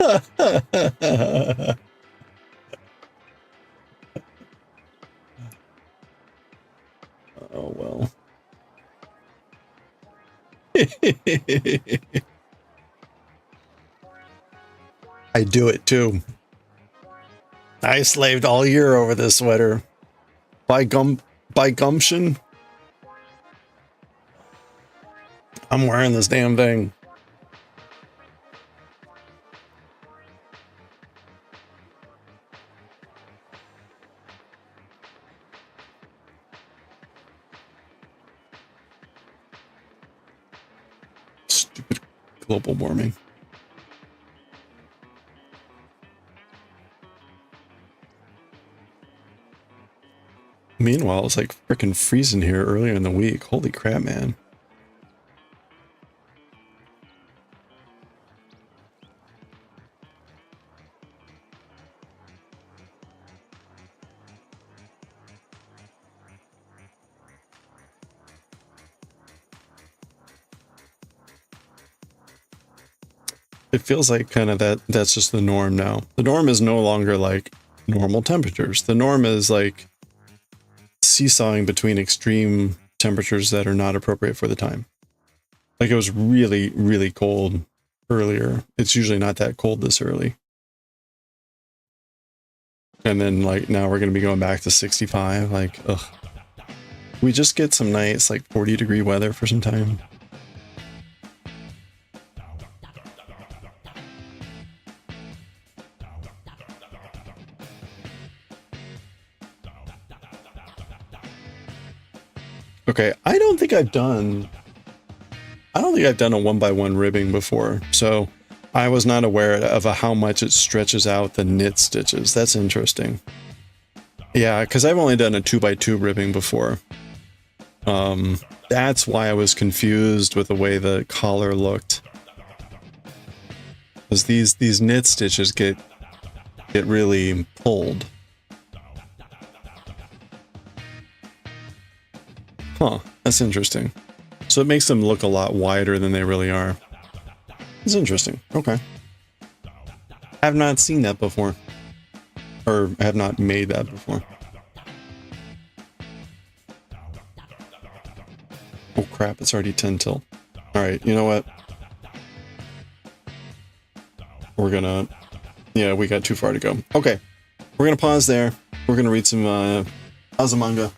Oh well. I do it too. I slaved all year over this sweater. By gumption. I'm wearing this damn thing. Stupid global warming. Meanwhile, it's like freaking freezing here earlier in the week. Holy crap, man. It feels like kind of that's just the norm now. The norm is no longer like normal temperatures. The norm is like seesawing between extreme temperatures that are not appropriate for the time. Like it was really, really cold earlier. It's usually not that cold this early. And then like now we're going to be going back to 65. Like, ugh. We just get some nice like 40-degree weather for some time. Okay, I don't think I've done a 1x1 ribbing before, so I was not aware of how much it stretches out the knit stitches. That's interesting. Yeah, because I've only done a 2x2 ribbing before. That's why I was confused with the way the collar looked. Because these knit stitches get really pulled. Huh, that's interesting. So it makes them look a lot wider than they really are. It's interesting. Okay. I have not seen that before. Or I have not made that before. Oh crap, it's already 10 till. Alright, you know what? We're gonna... Yeah, we got too far to go. Okay, we're gonna pause there. We're gonna read some Azumanga.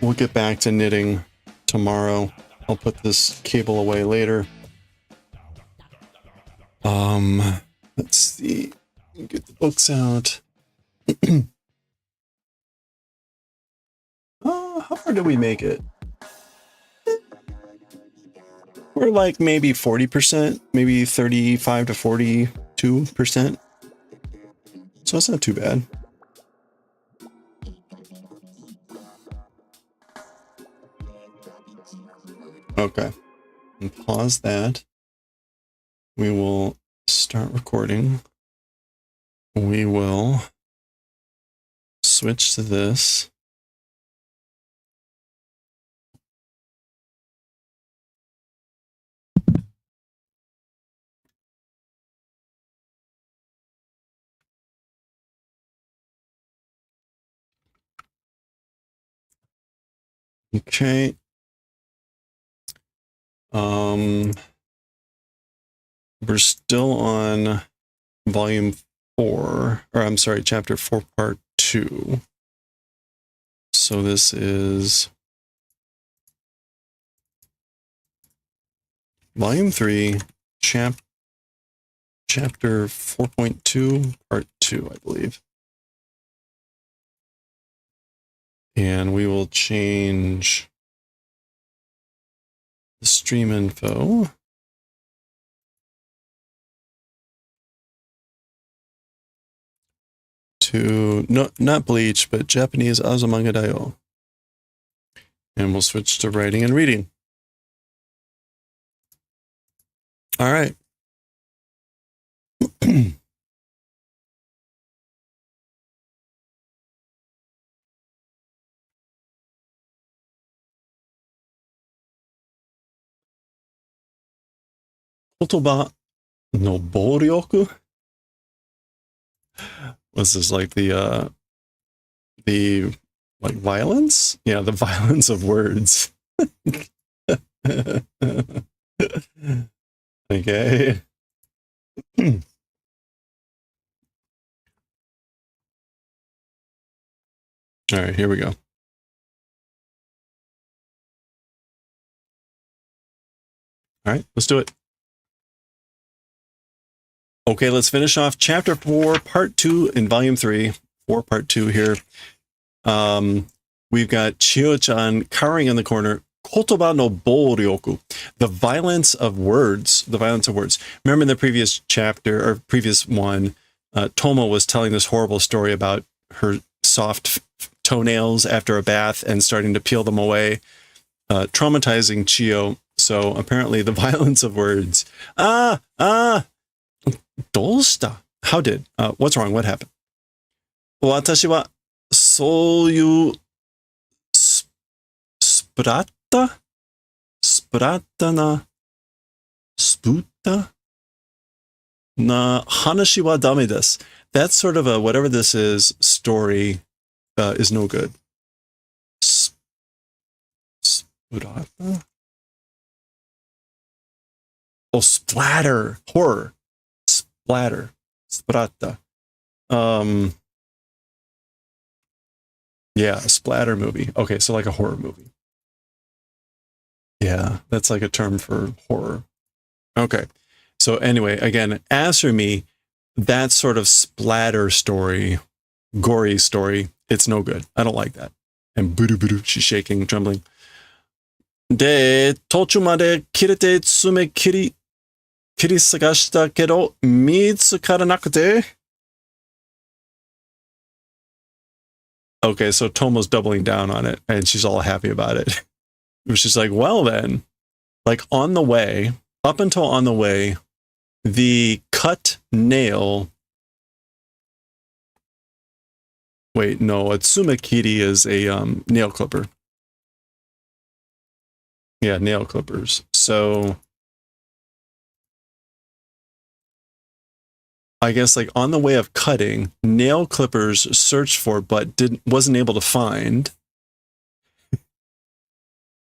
We'll get back to knitting tomorrow. I'll put this cable away later. Let's see. Get the books out. How far did we make it? We're like maybe 40%, maybe 35 to 42%. So it's not too bad. Okay. And pause that. We will start recording. We will switch to this. Okay. We're still on volume 4, or I'm sorry, chapter 4, part 2. So this is volume 3, chapter 4.2, part 2, I believe. And we will change the stream info to, no, not Bleach, but Japanese Azumanga Daioh. And we'll switch to writing and reading. All right. Kotoba no boryoku? Was this like the like violence? Yeah, the violence of words. Okay. All right, here we go. All right, let's do it. Okay, let's finish off chapter 4, part 2 in volume 3. 4, part 2 here. We've got Chiyo-chan cowering in the corner. Kotoba no boryoku. The violence of words. The violence of words. Remember in the previous chapter, or previous one, Tomo was telling this horrible story about her soft toenails after a bath and starting to peel them away, traumatizing Chiyo. So apparently the violence of words. Dosta? How did? What's wrong? What happened? Watashi wa soyu sprata na sputa na hanashi wa dame desu. That's sort of a, whatever this is, story is no good. Sprata? Oh, splatter. Horror. Splatter. Sprata. Yeah, a splatter movie. Okay, so like a horror movie. Yeah, that's like a term for horror. Okay. So anyway, again, as for me, that sort of splatter story, gory story, it's no good. I don't like that. And boo-doo-boo-doo, she's shaking, trembling. De, tochu made kirete tsume kiri sagashita kedo, mitsukaranakute. Okay, so Tomo's doubling down on it, and she's all happy about it. She's like, well then, like on the way, up until on the way, the cut nail. Wait, no, a tsumakiri is a nail clipper. Yeah, nail clippers. So I guess like on the way of cutting, nail clippers searched for but wasn't able to find.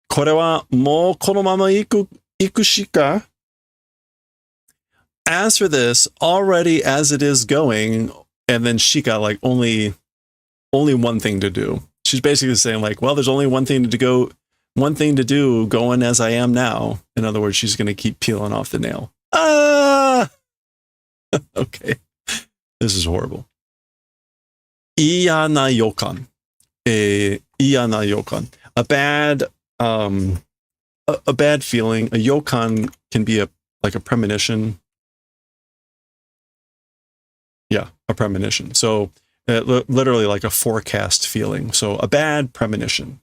これはもうこのまま行くしか? As for this, already as it is going, and then shika, like only one thing to do. She's basically saying like, well, there's only one thing to do going as I am now. In other words, she's going to keep peeling off the nail. Ah! Okay. This is horrible. Iyana yokan. Iyana yokan. A bad feeling. A yokan can be like a premonition. Yeah, a premonition. So literally like a forecast feeling. So a bad premonition.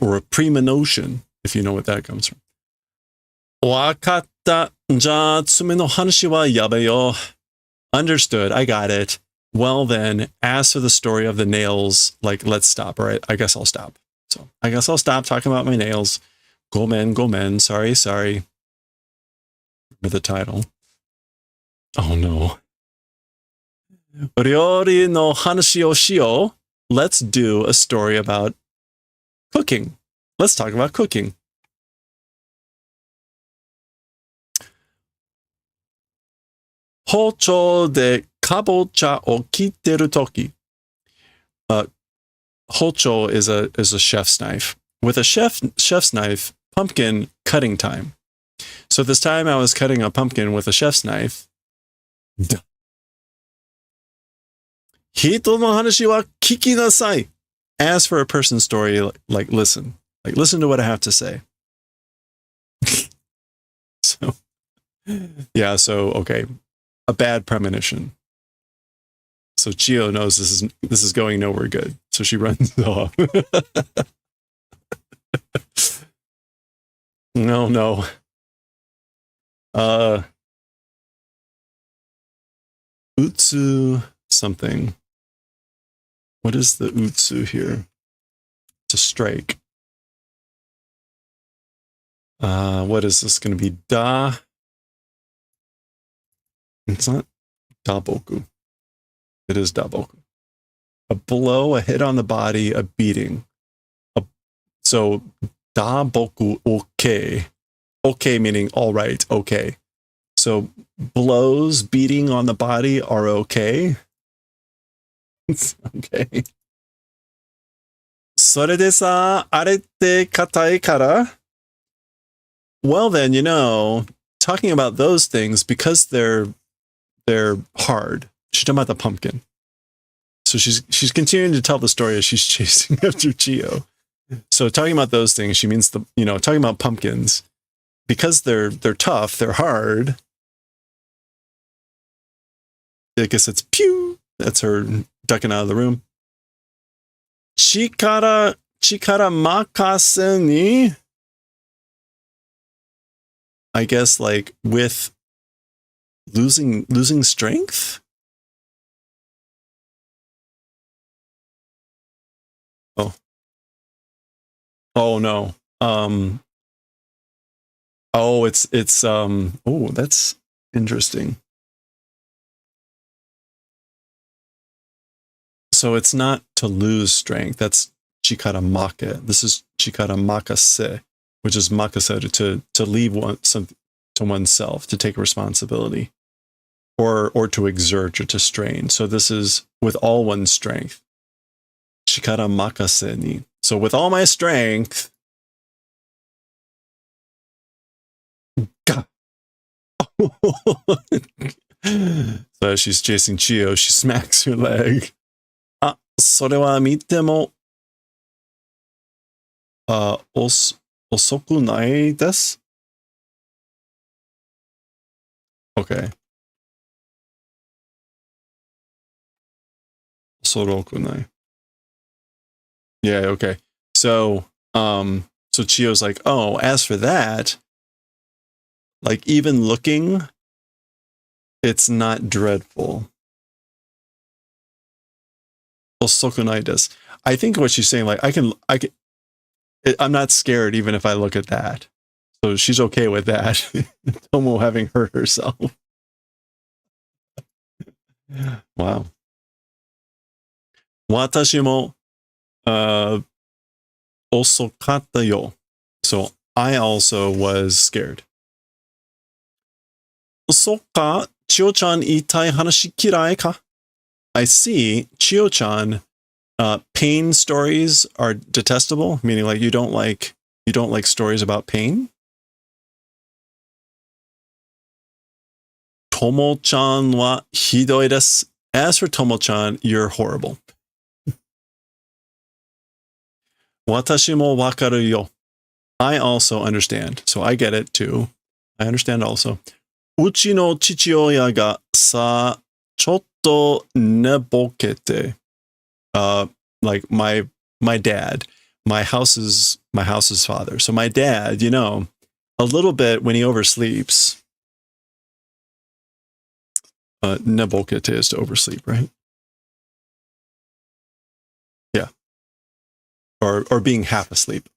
Or a premonition, if you know what that comes from. わかった。じゃあ、爪の話はやめよう. Understood. I got it. Well then, as for the story of the nails, like, let's stop. All right, I guess I'll stop. So, I guess I'll stop talking about my nails. Gomen. Sorry. Remember the title. Oh no. Ryori no hanashi o shio. Let's do a story about cooking. Let's talk about cooking. Hocho de kabocha o kitteru toki. Hocho is a chef's knife. With a chef's knife, pumpkin cutting time. So this time I was cutting a pumpkin with a chef's knife. Hito no hanashi wa kiki nasai. As for a person's story, like listen to what I have to say. So, yeah, so okay. A bad premonition. So Chio knows this is going nowhere good. So she runs off. No. Utsu something. What is the utsu here? It's a strike. What is this going to be? Da. It's not daboku. It is daboku. A blow, a hit on the body, a beating. So daboku okay. Okay meaning all right, okay. So blows, beating on the body are okay. Okay. それでさ、あれって硬いから? Well then, talking about those things, because they're hard. She's talking about the pumpkin. So she's continuing to tell the story as she's chasing after Chio. So talking about those things, she means talking about pumpkins. Because they're tough, they're hard. I guess it's pew. That's her ducking out of the room. Chikara makase ni. I guess like with losing strength? Oh no. That's interesting. So it's not to lose strength. That's chikara make. This is chikara makase, which is makase to leave to oneself, to take responsibility, or to exert or to strain. So this is with all one's strength. Chikara makase ni. So with all my strength. So as she's chasing Chio, she smacks her leg. それは見ても遅くないです? Okay. Sorokunai. Yeah, okay. So Chio's like, oh, as for that, like even looking, it's not dreadful. Osokunai desu. I think what she's saying, like, I'm not scared even if I look at that. So she's okay with that. Tomo having hurt herself. Wow. Watashi mo osokatta yo. So I also was scared. Sokka, Chio-chan iitai hanashi kirai ka? I see, Chio-chan, pain stories are detestable, meaning like you don't like stories about pain. Tomo-chan wa hidoi desu. As for Tomo-chan, you're horrible. Watashi mo wakaru yo. I also understand. So I get it too. I understand also. Uchi no chichioya ga sa chotto nebokete. Like my dad, my house's father. So my dad, you know, a little bit when he oversleeps. Nebokete is to oversleep, right? Yeah. Or being half asleep.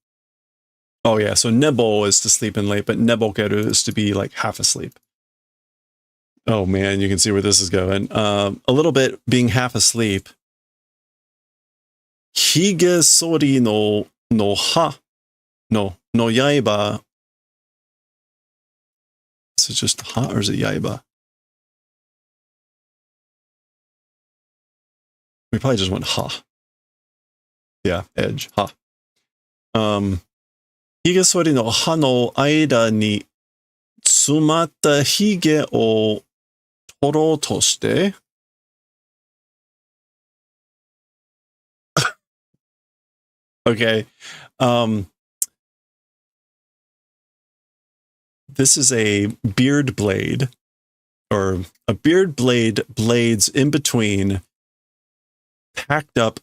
Oh yeah, so nebo is to sleep in late, but nebokeru is to be like half asleep. Oh man, you can see where this is going. A little bit being half asleep. Hige sori no ha no yaiba. Is it just ha or is it yaiba? We probably just went ha. Yeah, edge, ha. Hige sori no ha no aida ni tsumatta hige o toro to shite. Okay. This is a beard blade, or a beard blade blades in between packed up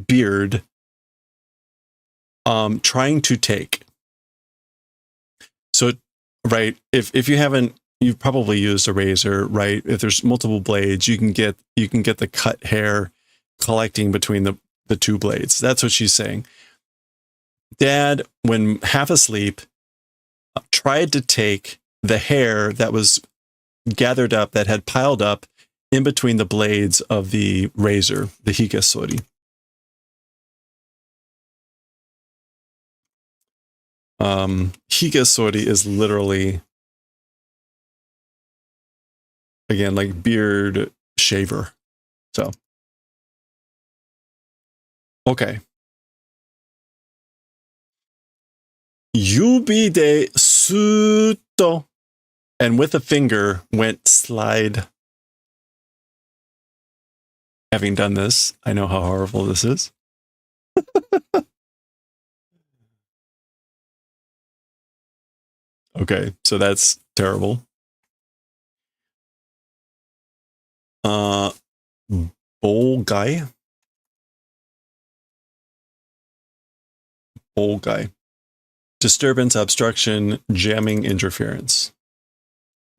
beard, trying to take. So, right, if you haven't, you've probably used a razor, right? If there's multiple blades, you can get the cut hair collecting between the two blades. That's what she's saying. Dad, when half asleep, tried to take the hair that was gathered up, that had piled up in between the blades of the razor, the higesori. Higesori is literally, again, like beard shaver. So, okay. Yubi de suto, and with a finger went slide. Having done this, I know how horrible this is. Okay, so that's terrible. Bowl guy. Disturbance, obstruction, jamming, interference.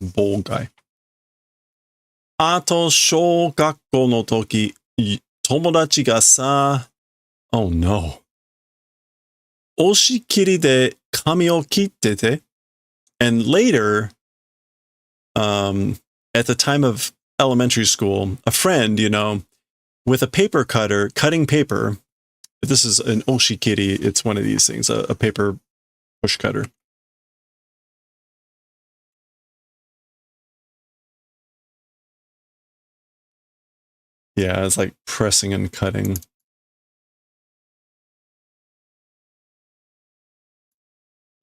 Bowl guy. Ato shōgakko no toki, tomodachi ga sa, oh no. Oshikiri de kami o kittete. And later, at the time of elementary school, a friend, you know, with a paper cutter, cutting paper. This is an oshikiri. It's one of these things, a paper push cutter. Yeah, it's like pressing and cutting.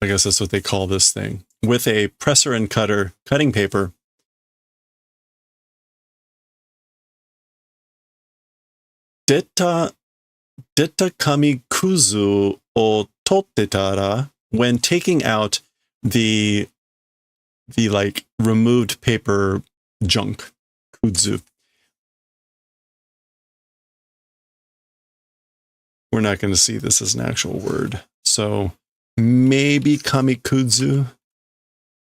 I guess that's what they call this thing. With a presser and cutter, cutting paper. Detta kami kuzu o tottetara, when taking out the like removed paper junk, kuzu. we're not going to see this as an actual word. So maybe kamikuzu.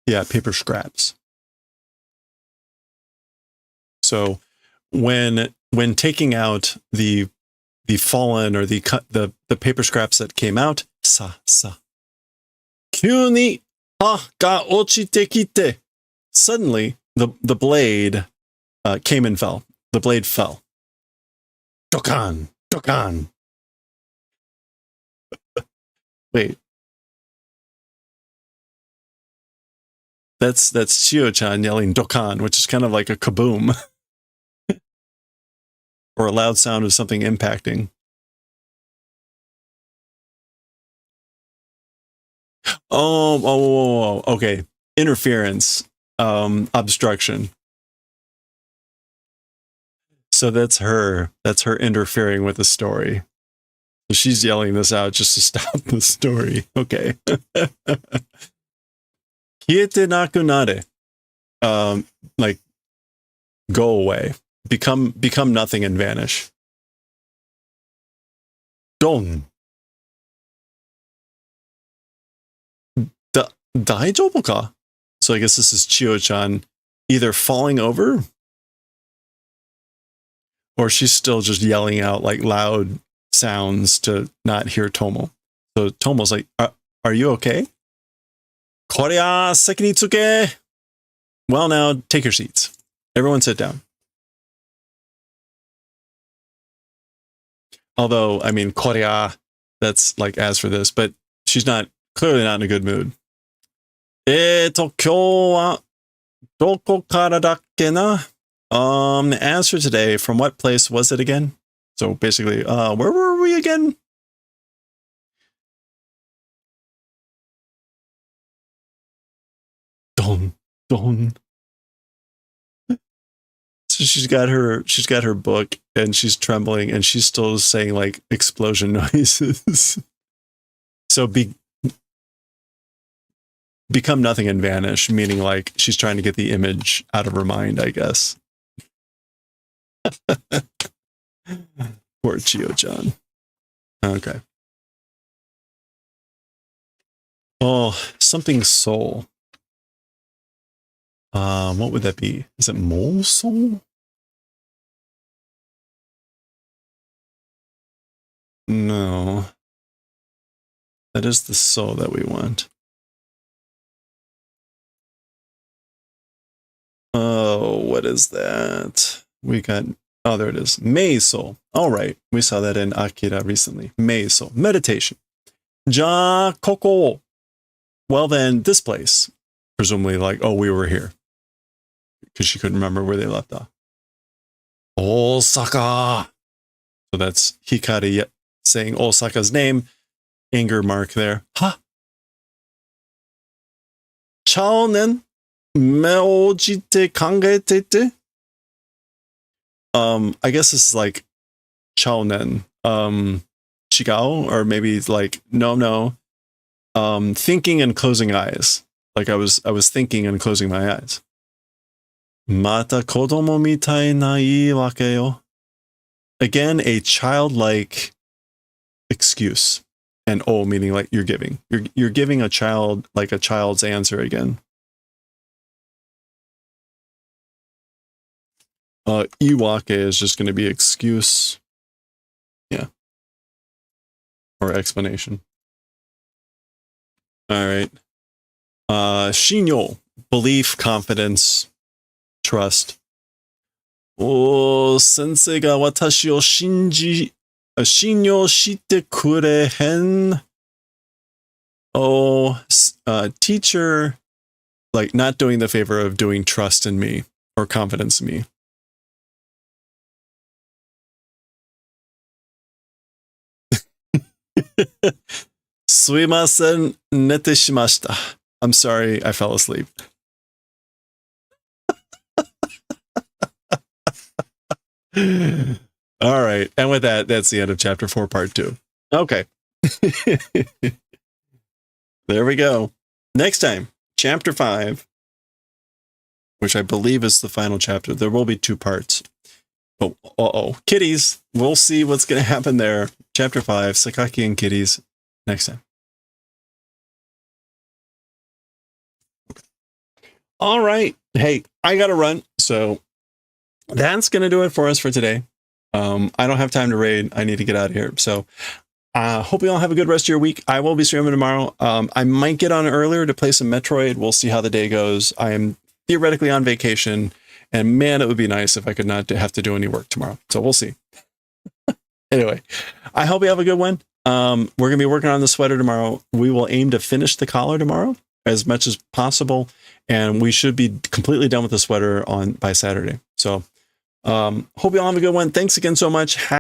Yeah, paper scraps. So when taking out the fallen or the paper scraps that came out, sa. 急に歯が落ちてきて. Suddenly, the blade came and fell. The blade fell. Dokan. Wait. That's Chio-chan yelling Dokan, which is kind of like a kaboom. Or a loud sound of something impacting. Oh, okay. Interference. Obstruction. So that's her interfering with the story. So she's yelling this out just to stop the story. Okay. Kiete nakunare. Like, go away. Become nothing and vanish. Don. Daijoubu ka? So I guess this is Chio-chan either falling over or she's still just yelling out like loud sounds to not hear Tomo. So Tomo's like, are you okay? Korea seki ni tsuke. Well, now take your seats. Everyone sit down. Although, I mean, Korea, that's like as for this, but she's clearly not in a good mood. 今日はどこからだっけな? As for today, from what place was it again? So basically, where were we again? Don. So she's got her book and she's trembling and she's still saying like explosion noises. So become nothing and vanish, meaning like she's trying to get the image out of her mind, I guess. Poor Chio-chan. Okay. Oh, something soul. What would that be? Is it mole soul? No. That is the soul that we want. Oh, what is that? We got, oh, there it is. Mei soul. All right. We saw that in Akira recently. Mei soul. Meditation. Ja koko. Well, then, this place. Presumably like, oh, we were here. Because she couldn't remember where they left off. Osaka. So that's Hikari saying Osaka's name. Anger mark there. Ha. Chaonen meojite kangetete. I guess this is like chaonen. Chigao, or maybe like no. Thinking and closing eyes. Like I was thinking and closing my eyes. Mata kodomo mitai na ii wake yo. Again, a childlike excuse. And oh, meaning like you're giving. You're giving a child like a child's answer again. Iwake is just going to be excuse. Yeah. Or explanation. All right. Shinyo, belief, confidence, trust. Oh, sensei ga watashi o shinyo shite kurehen. Oh, teacher, like not doing the favor of doing trust in me or confidence in me. Suimasen, nete shimashita. I'm sorry, I fell asleep. All right. And with that, that's the end of chapter 4, part 2. Okay. There we go. Next time, chapter 5, which I believe is the final chapter. There will be 2 parts. Oh, uh-oh. Kitties. We'll see what's going to happen there. Chapter 5, Sakaki and kitties, next time. All right. Hey, I got to run. So that's going to do it for us for today. I don't have time to raid. I need to get out of here. So hope you all have a good rest of your week. I will be streaming tomorrow. I might get on earlier to play some Metroid. We'll see how the day goes. I am theoretically on vacation, and man, it would be nice if I could not have to do any work tomorrow. So we'll see. Anyway, I hope you have a good one. We're going to be working on the sweater tomorrow. We will aim to finish the collar tomorrow as much as possible, and we should be completely done with the sweater by Saturday. So hope you all have a good one. Thanks again so much.